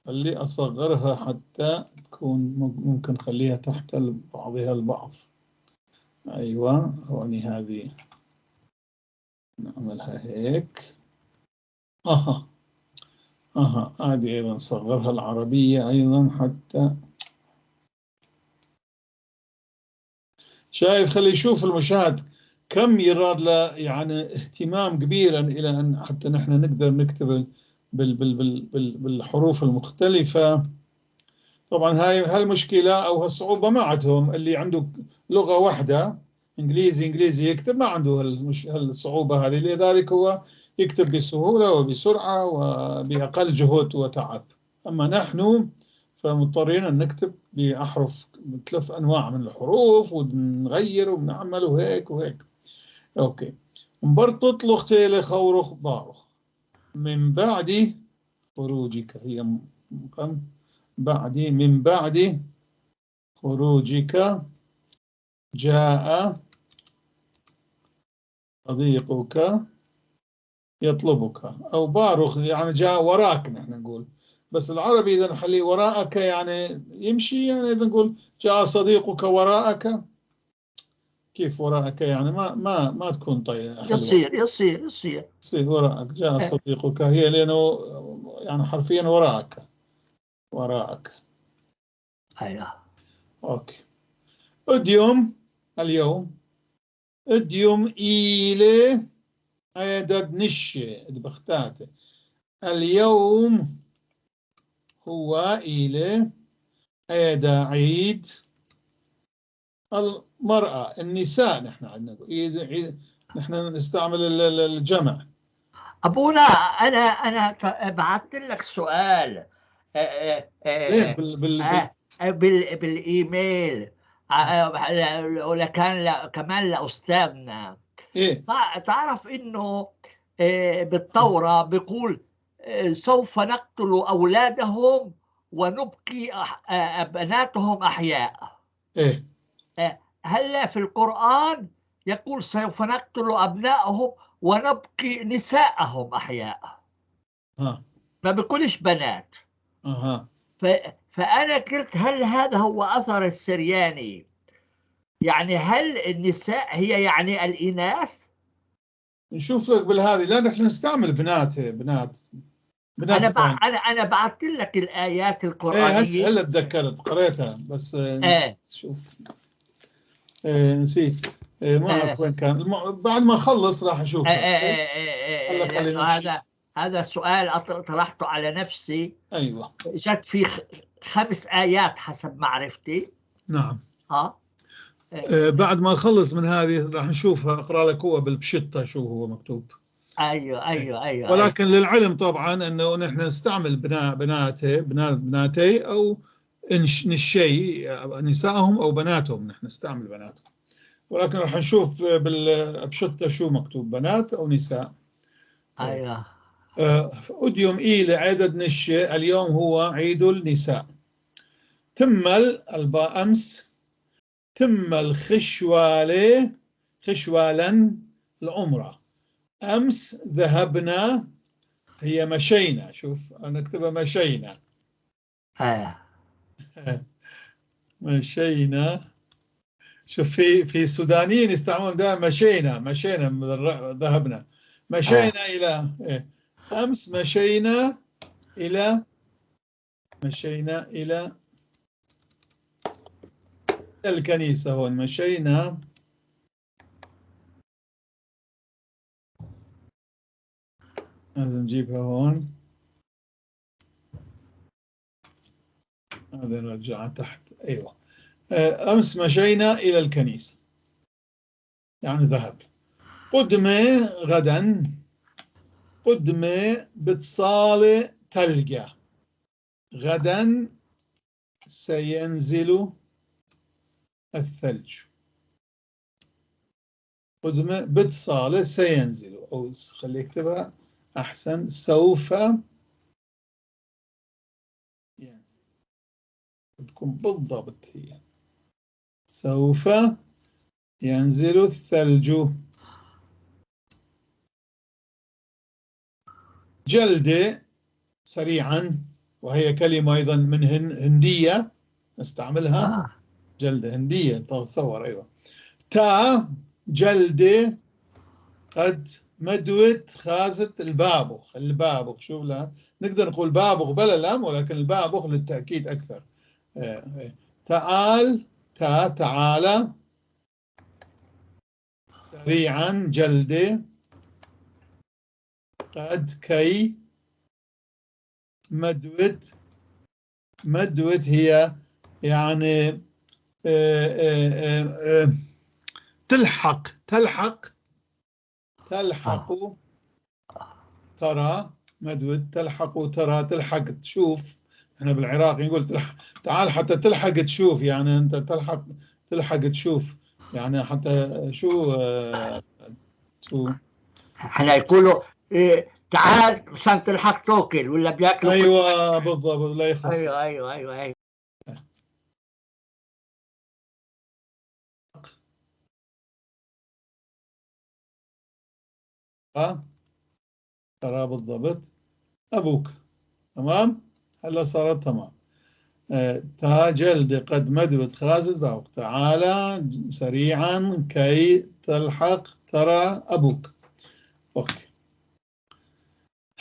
Speaker 2: خلي أصغرها حتى تكون ممكن خليها تحت بعضها البعض. أيوة هوني هذه نعملها هيك. هذه أيضا صغرها العربية أيضا حتى شايف. خلي يشوف المشاهد كم يراد له يعني اهتمام كبيرا إلى أن حتى نحن نقدر نكتب بالحروف المختلفة. طبعا هاي هالمشكلة أو هالصعوبة ما عندهم اللي عنده لغة واحدة إنجليزي يكتب، ما عنده هالصعوبة هذه، لذلك هو يكتب بسهولة وبسرعة وبأقل جهد وتعب. أما نحن فمضطرين أن نكتب بأحرف 3 أنواع من الحروف ونغير ونعمل وهيك وهيك. أوكي. مبرت تطلخ تيلي خورخ بارخ. من بعد خروجك هي من بعد خروجك جاء صديقك يطلبك. أو بارخ يعني جاء وراك نحن نقول، بس العربي إذا نخليه وراءك يعني يمشي، يعني إذا نقول جاء صديقك وراءك، كيف وراءك يعني ما تكون حلوة.
Speaker 1: يصير
Speaker 2: وراءك. جاء صديقك هي لأنه يعني حرفيا وراءك.
Speaker 1: أيوة.
Speaker 2: أوكي. أديوم اليوم. أديوم إيلي عدد نشة بختاته. اليوم هو إيلي عيدا عيد المرأة النساء. نحن عندنا نحن نستعمل الجمع.
Speaker 1: أبونا أنا بعثت لك سؤال بالإيميل كمان لأستاذنا.
Speaker 2: إيه؟
Speaker 1: تعرف إنه بالتوراة بيقول سوف نقتل أولادهم ونبقي بناتهم أحياء.
Speaker 2: إيه؟
Speaker 1: هلا في القرآن يقول سوف نقتل أبنائهم ونبقي نساءهم أحياء. ما بيقولش بنات. فأنا قلت هل هذا هو أثر السرياني؟ يعني هل النساء هي يعني الإناث؟
Speaker 2: نشوف لك بالهذه. لا نحن نستعمل بنات.
Speaker 1: أنا بعثت لك الآيات القرآنية.
Speaker 2: هلا تذكرت قريتها بس نسيت. شوف نسيت. ما أعرف وين كان. بعد ما أخلص راح أشوفه.
Speaker 1: هذا سؤال طرحته على نفسي.
Speaker 2: أيوة.
Speaker 1: جت في 5 آيات حسب معرفتي.
Speaker 2: نعم. بعد ما أخلص من هذه راح نشوفها. أقرأ لك هو بالبشطة شو هو مكتوب.
Speaker 1: أيوة.
Speaker 2: ولكن للعلم طبعا أنه نحن نستعمل بناتي أو نشي نسائهم أو بناتهم. نحن نستعمل بناتهم، ولكن راح نشوف بالبشطة شو مكتوب، بنات أو نساء.
Speaker 1: أيوة.
Speaker 2: أديوم إيل عدد نشي. اليوم هو عيد النساء. تمل الباء أمس تم الخشوالة خشوالا العمرة. أمس ذهبنا، هي مشينا، شوف أنا أكتبها مشينا. مشينا. شوف في السودانيين يستعملون دائما مشينا ذهبنا. مشينا إلى أمس مشينا إلى الكنيسة. هون مشينا لازم نجيبها هون، هذا نرجعها تحت. أيوة، أمس مشينا إلى الكنيسة يعني ذهب. قدمة غدا، قدمة بتصالة تلقى، غدا سينزل الثلج. قدمة بتصالة سينزل، أو خلي اكتبها أحسن، سوف ينزل، تكون بالضبط هي سوف ينزل الثلج. جلدة سريعا، وهي كلمة أيضا من هندية نستعملها. جلدة هندية تصور. أيوة. تا جلدة قد مدوت خازت البابخ. البابخ شوف لها، نقدر نقول بابخ بلا لام، ولكن البابخ للتأكيد أكثر. تعال تعالى سريعا. جلدة قد كي مدوت هي يعني تلحق ترى. مدود تلحق ترى، تلحق تشوف. احنا بالعراق نقول تعال حتى تلحق تشوف، يعني انت تلحق تشوف، يعني حتى شو
Speaker 1: احنا يقولوا تعال مشان تلحق تاكل، ولا بياكلوا.
Speaker 2: ايوه بالضبط، لا يخلص.
Speaker 1: ايوه.
Speaker 2: ترى بالضبط ابوك. تمام، هلا صارت تمام. تا جلد قد مدوت خازت باوك، تعالى سريعا كي تلحق ترى أبوك. أوكي.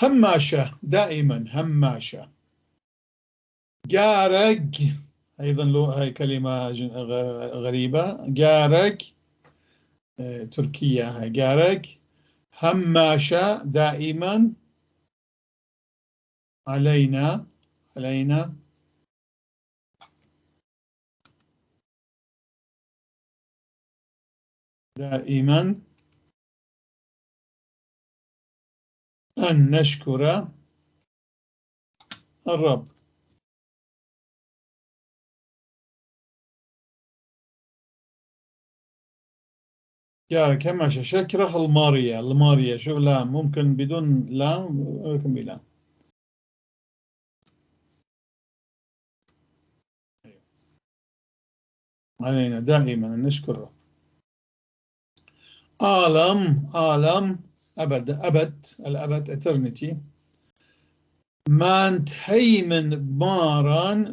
Speaker 2: هماشة، دائما هماشة. جارك أيضا هاي كلمة غريبة. جارك تركية. هاي جارك. هماشة دائما. علينا دائما أن نشكر الرب. جارك هماشة. شكره المارية شوف لام، ممكن بدون لام ممكن بلام. علينا دائما أن نشكره. عالم أبد الأبد eternity. ما نتهيمن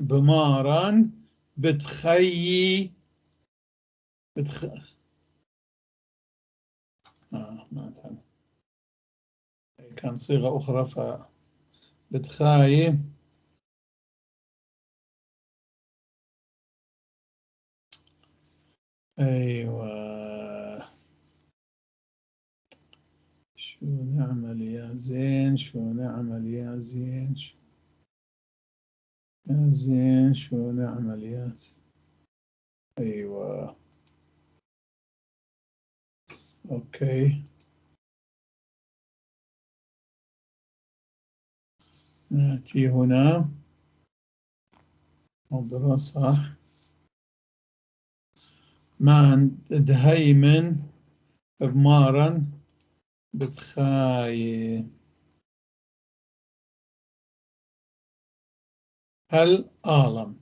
Speaker 2: بماران بتخيي ما كان صيغة أخرى فبتخاي. أيوة، شو نعمل يا زين، شو نعمل يا زين، يا زين شو نعمل يا زين. أيوة أوكي. نأتي هنا مضرة صح. ما دهيمن بمارن بتخاي. هل أعلم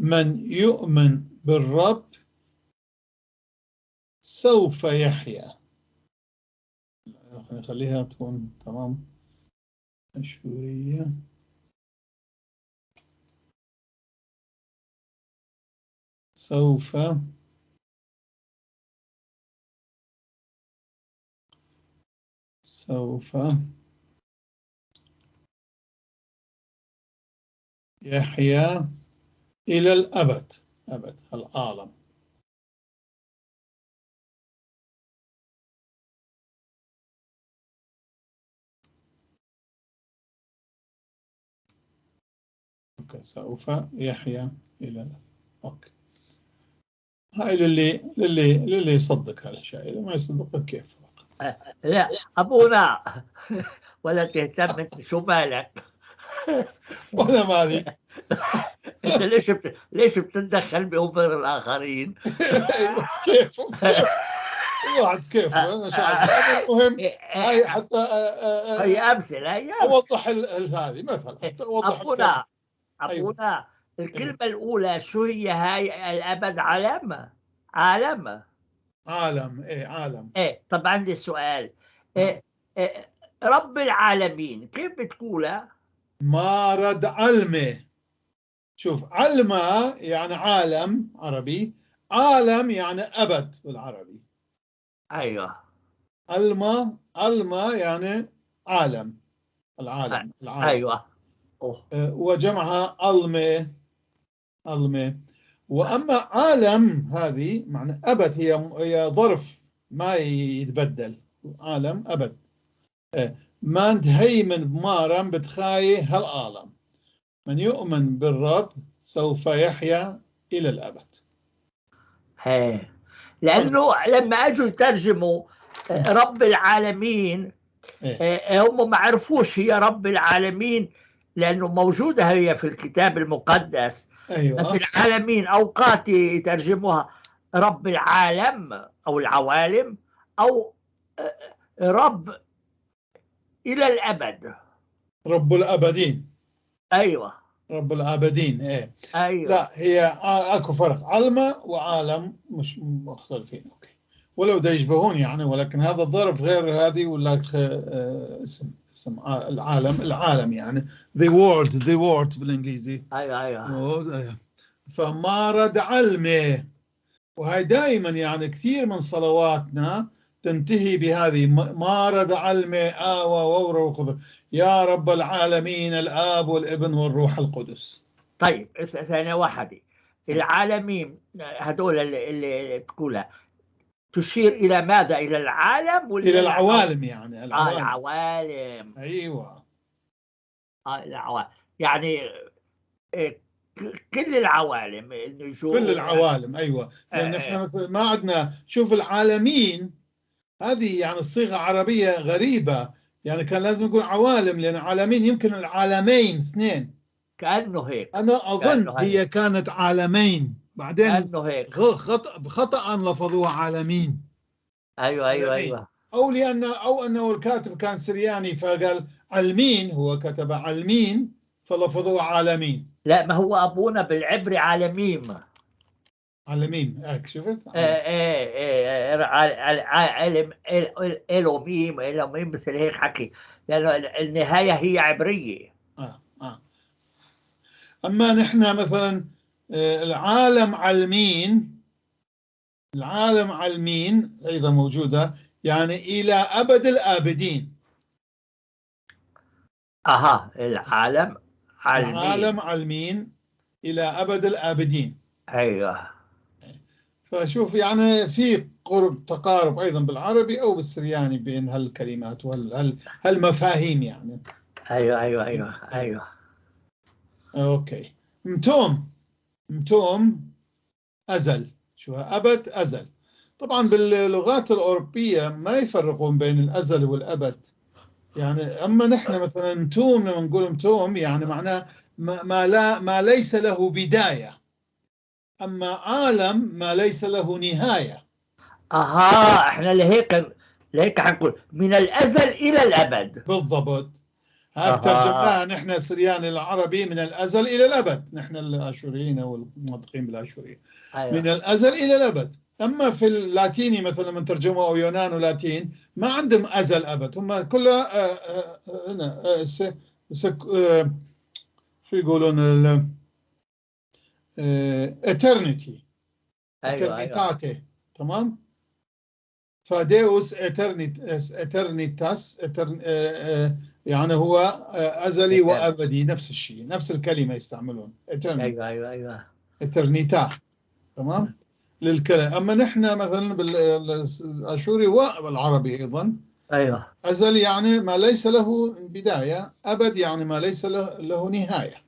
Speaker 2: من يؤمن بالرب سوف يحيا. نخليها تكون تمام أشورية. سوف يحيا إلى الأبد، أبد العالم. أوكي، سوف يحيا إلى الأبد. أوكي، هاي للي يصدق هالشيء، اللي ما يصدقه كيف.
Speaker 1: لا أبونا ولا تهتم، شو مالك؟
Speaker 2: ولا مالي.
Speaker 1: أنت ليش بتتدخل بأمور الآخرين؟
Speaker 2: كيف الواحد كيفه، أنا شايف هذا المهم. هاي حتى
Speaker 1: هي أمثلة
Speaker 2: أوضح هذه مثلا، حتى أوضح الكلام.
Speaker 1: أبونا الكلمة الأولى شو هي؟ هاي الأبد عالم. عالم.
Speaker 2: عالم.
Speaker 1: طب عندي سؤال. رب العالمين كيف بتقولها؟
Speaker 2: مارد علمه. شوف، علمه يعني عالم عربي، عالم يعني أبد بالعربي.
Speaker 1: أيوه.
Speaker 2: علمه يعني عالم، العالم.
Speaker 1: أيوه.
Speaker 2: وجمعها علمه. وأما عالم هذه معنى أبد، هي ظرف ما يتبدل. عالم أبد. ما انتهي من بمارم بتخاي هالعالم. من يؤمن بالرب سوف يحيا إلى الأبد.
Speaker 1: لأنه لما أجوا يترجموا رب العالمين، هم ما عرفوش هي رب العالمين، لأنه موجودة هي في الكتاب المقدس.
Speaker 2: أيوة.
Speaker 1: بس العالمين أوقات يترجموها رب العالم أو العوالم، أو رب إلى الأبد،
Speaker 2: رب الأبدين.
Speaker 1: أيوة.
Speaker 2: رب العابدين.
Speaker 1: أيوة.
Speaker 2: لا، هي اكو فرق، علمة وعالم مش مختلفين. اوكي، ولو دا يشبهون يعني، ولكن هذا الظرف غير هذه، ولا اسم العالم يعني the world بالانجليزي.
Speaker 1: أيوة.
Speaker 2: فمارد علمه. وهي دائما يعني كثير من صلواتنا تنتهي بهذه مارد علمه وخذ يا رب العالمين الآب والابن والروح القدس.
Speaker 1: طيب ثانية واحدة، العالمين هذول اللي تقولها تشير إلى ماذا؟ إلى العالم ولا
Speaker 2: إلى العوالم؟ يعني
Speaker 1: العوالم.
Speaker 2: أيوة.
Speaker 1: العوالم يعني كل العوالم، النجوم،
Speaker 2: كل العوالم. أيوة، لأن إحنا مثلا ما عندنا، شوف العالمين هذه يعني الصيغة عربية غريبة، يعني كان لازم نقول عوالم، لأن عالمين يمكن العالمين اثنين.
Speaker 1: كأنه هيك.
Speaker 2: أنا أظن هي كانت عالمين، بعدين
Speaker 1: كأنه هيك.
Speaker 2: خطأ لفظوها عالمين.
Speaker 1: أيوة.
Speaker 2: أو أنه الكاتب كان سرياني فقال علمين، هو كتب علمين فلفظوه عالمين.
Speaker 1: لا، ما هو أبونا بالعبري عالمين.
Speaker 2: شفت؟
Speaker 1: عالم إلوميم مثل هيك حكي، لأنه النهاية هي عبرية.
Speaker 2: أما نحن مثلا العالم علمين أيضا موجودة، يعني إلى أبد الآبدين.
Speaker 1: العالم
Speaker 2: علمين إلى أبد الآبدين.
Speaker 1: أيوه.
Speaker 2: فشوف يعني في تقارب أيضا بالعربي أو بالسرياني بين هالكلمات وهالمفاهيم يعني.
Speaker 1: أيوه.
Speaker 2: أوكي. متوم أزل. شو أبد أزل. طبعا باللغات الأوروبية ما يفرقون بين الأزل والأبد يعني. أما نحن مثلا متوم، لما نقول متوم يعني معناه ما ليس له بداية. أما عالم ما ليس له نهاية.
Speaker 1: احنا لهيك حنقول من الازل الى الابد.
Speaker 2: بالضبط. هاك ترجمناها نحن السرياني العربي من الازل الى الابد، نحن الاشوريين او المنطقين بالاشوريه. من الازل الى الابد. أما في اللاتيني مثلا من ترجمة أو يونان ولاتين ما عندهم أزل أبد، هم كلها هنا شو يقولون eternity eternitatis. تمام. فديوس eternitatis يعني هو أزلي وأبدي، نفس الشيء، نفس الكلمة يستعملون eternity.
Speaker 1: ايوه
Speaker 2: eternita. تمام للكلام. أما نحن مثلا بالأشوري والعربي أيضا
Speaker 1: ايوه
Speaker 2: أزل يعني ما ليس له بداية، أبد يعني ما ليس له نهاية.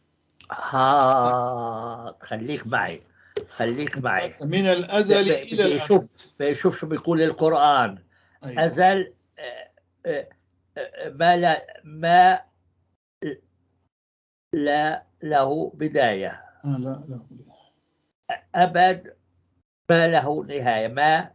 Speaker 1: خليك معي
Speaker 2: من الأزل إلى الأبد.
Speaker 1: بيشوف شو بيقول القرآن.
Speaker 2: أيوة.
Speaker 1: أزل ما لا له بداية.
Speaker 2: لا له
Speaker 1: أبد ما له نهاية. ما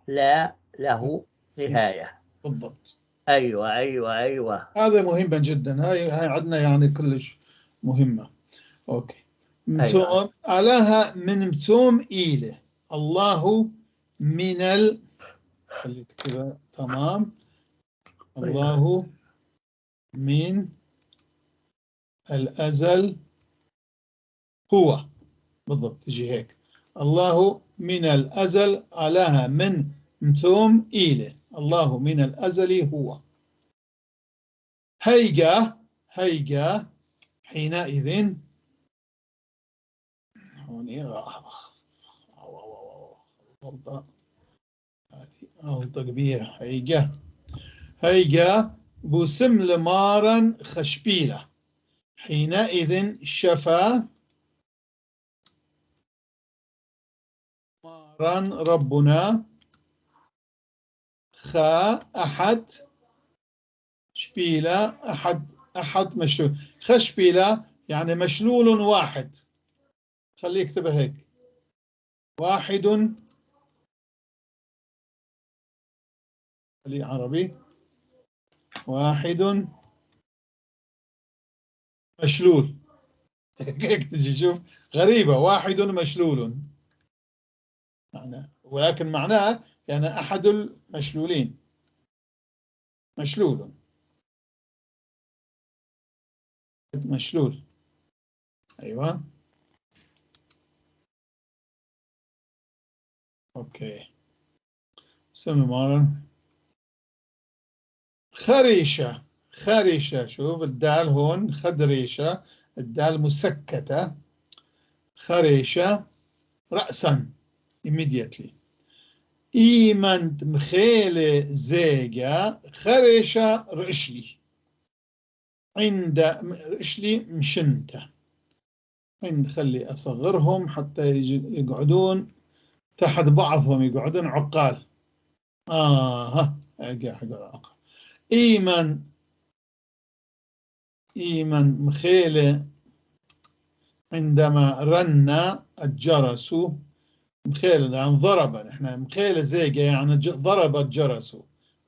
Speaker 1: لا له نهاية.
Speaker 2: بالضبط.
Speaker 1: أيوة.
Speaker 2: هذا مهما جدا، هاي عندنا يعني كلش مهمة. أوكي. متوم
Speaker 1: أيوة.
Speaker 2: علىها من متوم إيله الله من خليك كذا. تمام. الله من الأزل هو. بالضبط تجي هيك. الله من الأزل علىها من متوم إيله الله من الأزل هو. هيجا حينئذ غلطة كبيرة. هيجا بوسم لمارا خشبيلة حينئذ شفى مارا ربنا خا أحد شبيلة أحد مشلول. خشبيلة يعني مشلول واحد. خليه يكتبها هيك واحد. خليه عربي واحد مشلول. هيك تجي شوف غريبة واحد مشلول معناه، ولكن معناه يعني أحد المشلولين مشلول. أيوة. أوكي. سمي مارن خريشة. شوف الدال هون خدريشة، الدال مسكتة. خريشة رأسا immediately. إيمن مخيلة زيجة خريشة رشلي عند رشلي مشنتة. عند خلي أصغرهم حتى يقعدون تحت بعضهم، يقعدون عقال. إيمن مخيلة عندما رن الجرس. مخيلة يعني ضرب، احنا مخيلة زيجة يعني ضرب الجرس،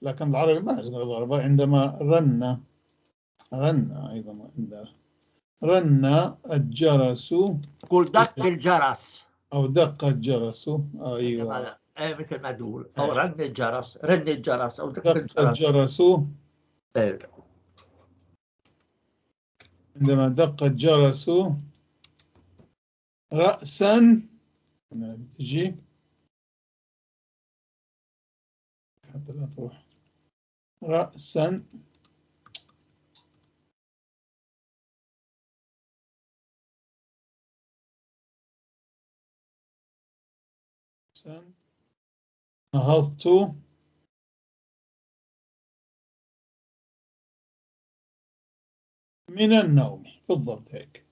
Speaker 2: لكن بالعربي ما يصير ضرب. عندما رن أيضا رن الجرس.
Speaker 1: قول دق الجرس
Speaker 2: أو دق الجرس. أيوة
Speaker 1: مثل ما تقول، أو رن الجرس أو دق
Speaker 2: الجرس. عندما دق الجرس رأسا تجي حتى لا تروح رأسا نهضت من النوم. بالضبط هيك.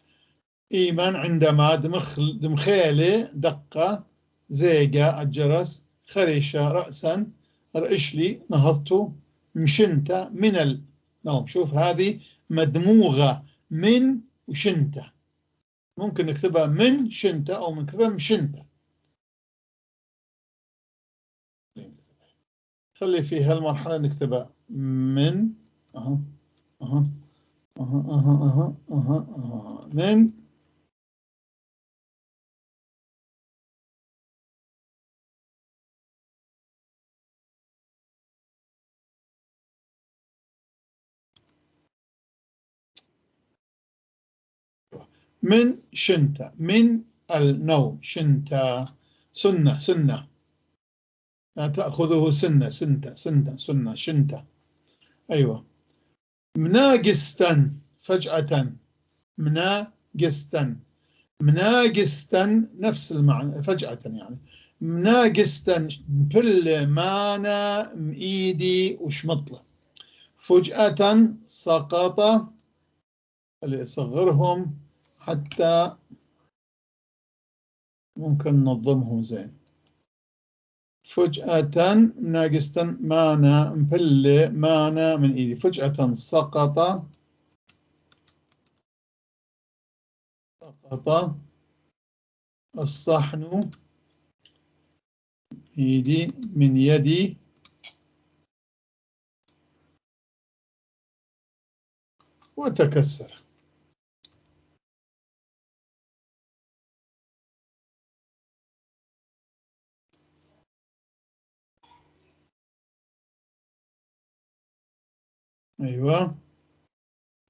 Speaker 2: إيمان عندما دمخيلة دقة زيجة الجرس خريشة رأسا رأشلي نهضت مشنت من النوم. شوف هذه مدموغة من وشنت، ممكن نكتبها من شنت أو نكتبها مشنت. خلي في هالمرحلة نكتبها من من من شنت، من النوم، شنت سنة لا تأخذه سنة شنت. أيوة. مناقستا فجأة، مناقستا نفس المعنى فجأة يعني. مناقستا بل مانا مإيدي وشمطلة. فجأة سقط، اللي يصغرهم حتى ممكن ننظمهم زين. فجأة ناقستا مانا مبل مانا من إيدي. فجأة سقط الصحن من يدي وتكسر. أيوة.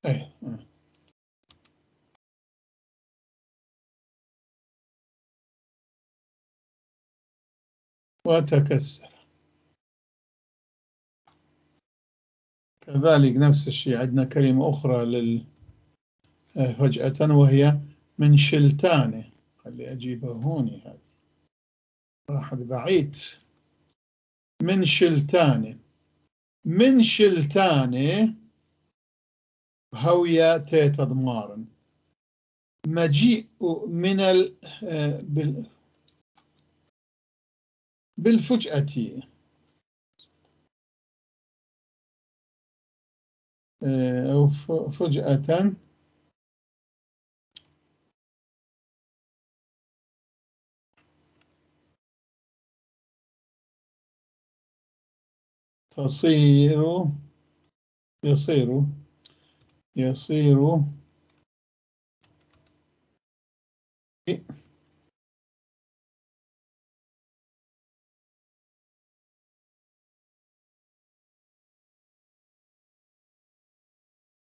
Speaker 2: أي. وتكسر. كذلك نفس الشيء عندنا كلمة أخرى فجأة وهي من شلتانه. خلي أجيبها هوني، هذه راحت بعيد. من شلتانه هوية تيتا ضمارا. مجيء من بالفجأة، أو فجأة يصير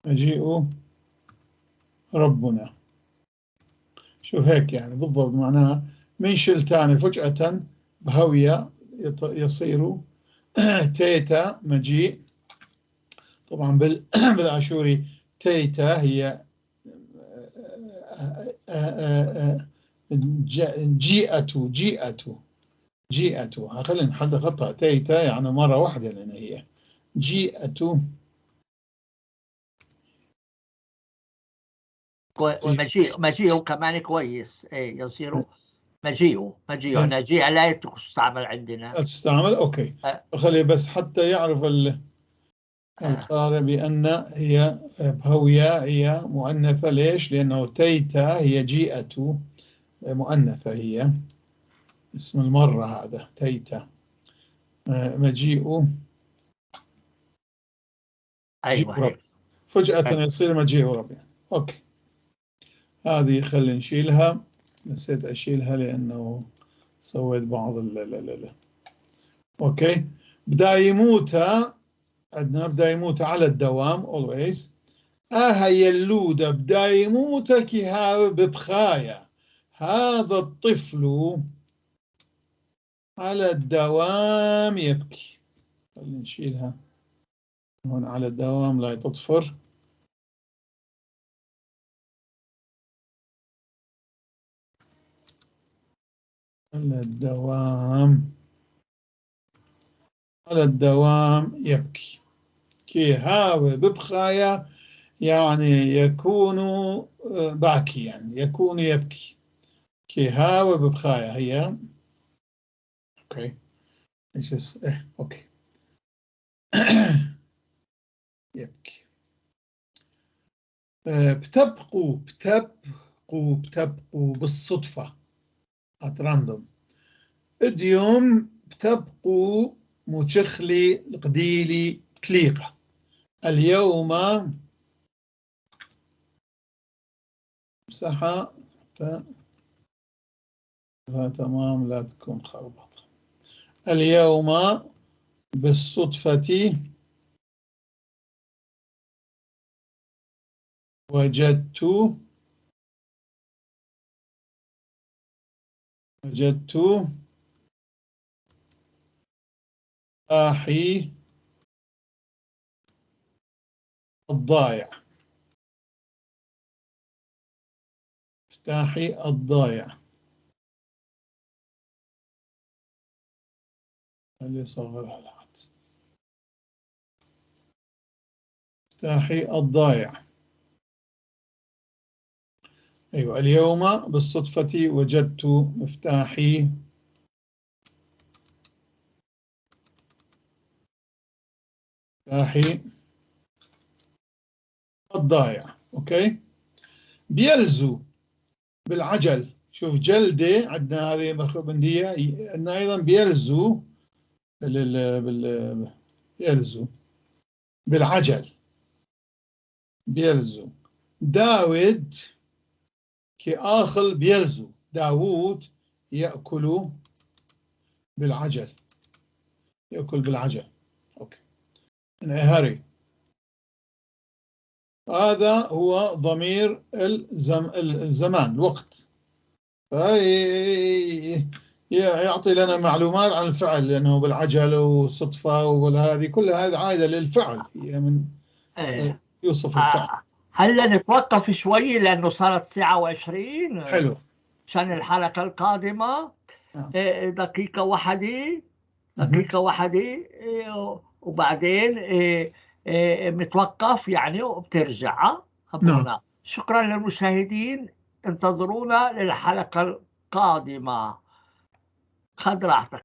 Speaker 2: مجيء ربنا. شوف هيك يعني بالضبط معناها من شلتان فجأة بهوية يصير تيتا مجيء. طبعا بالعاشوري تيتا هي جيئة. خلينا نحط خطأ. تيتا يعني مرة واحدة لأن هي جيئة.
Speaker 1: مجيء كمان كويس. ايه يصير مجيء. نجيء لا تستعمل عندنا.
Speaker 2: تستعمل أوكي. خلي بس حتى يعرف القارئ بأن هي بهوية هي مؤنثة. ليش؟ لأنه تيتا هي جيئة مؤنثة، هي اسم المرة هذا تيتا. مجيء.
Speaker 1: أيوة.
Speaker 2: رب. فجأة يصير مجيء رب يعني. أوكي. هذه خلي نشيلها، نسيت أشيلها لأنه سويت بعض لا. أوكي. بدأ يموت، عندنا بدأ يموت على الدوام always. يلودة بدأ يموت كي ببخايا. هذا الطفل على الدوام يبكي. خلينا نشيلها هون. على الدوام لا تطفر. على الدوام يبكي. كي هاوي ببخايا يعني يكون باكي، يعني يكون يبكي. كي هاوي ببخايا هي. اوكي. ايش اوكي. يبكي. بتبقوا بالصدفة at random. اديوم بتبقوا مشخلي القديلي تليقة. اليوم مسحة تمام لا تكون خربطة. اليوم بالصدفة وجدت وجدت مفتاحي الضايع. مفتاحي الضايع. اللي صغرها لحد. مفتاحي الضايع. أيوة، اليوم بالصدفة وجدت مفتاحي الضايع. أوكي. بيلزو بالعجل. شوف جلدة عندنا هذه بندية، عندنا أيضا بيلزو بيلزو بالعجل. بيلزو. داود كآخل بيلزو. داود يأكل بالعجل. يأكل بالعجل. أوكي. هاري. هذا هو ضمير الزمان، الوقت. يعطي لنا معلومات عن الفعل، لأنه بالعجل وصدفة وهذه كلها هذه عائدة للفعل، هي من يوصف الفعل.
Speaker 1: هلا نتوقف شوي لأنه صارت 1:20.
Speaker 2: حلو.
Speaker 1: عشان الحلقة القادمة. دقيقة واحدة. دقيقة واحدة. وبعدين بنتوقف يعني وبترجع أبونا. شكرا للمشاهدين، انتظرونا للحلقة القادمة. خذ راحتك.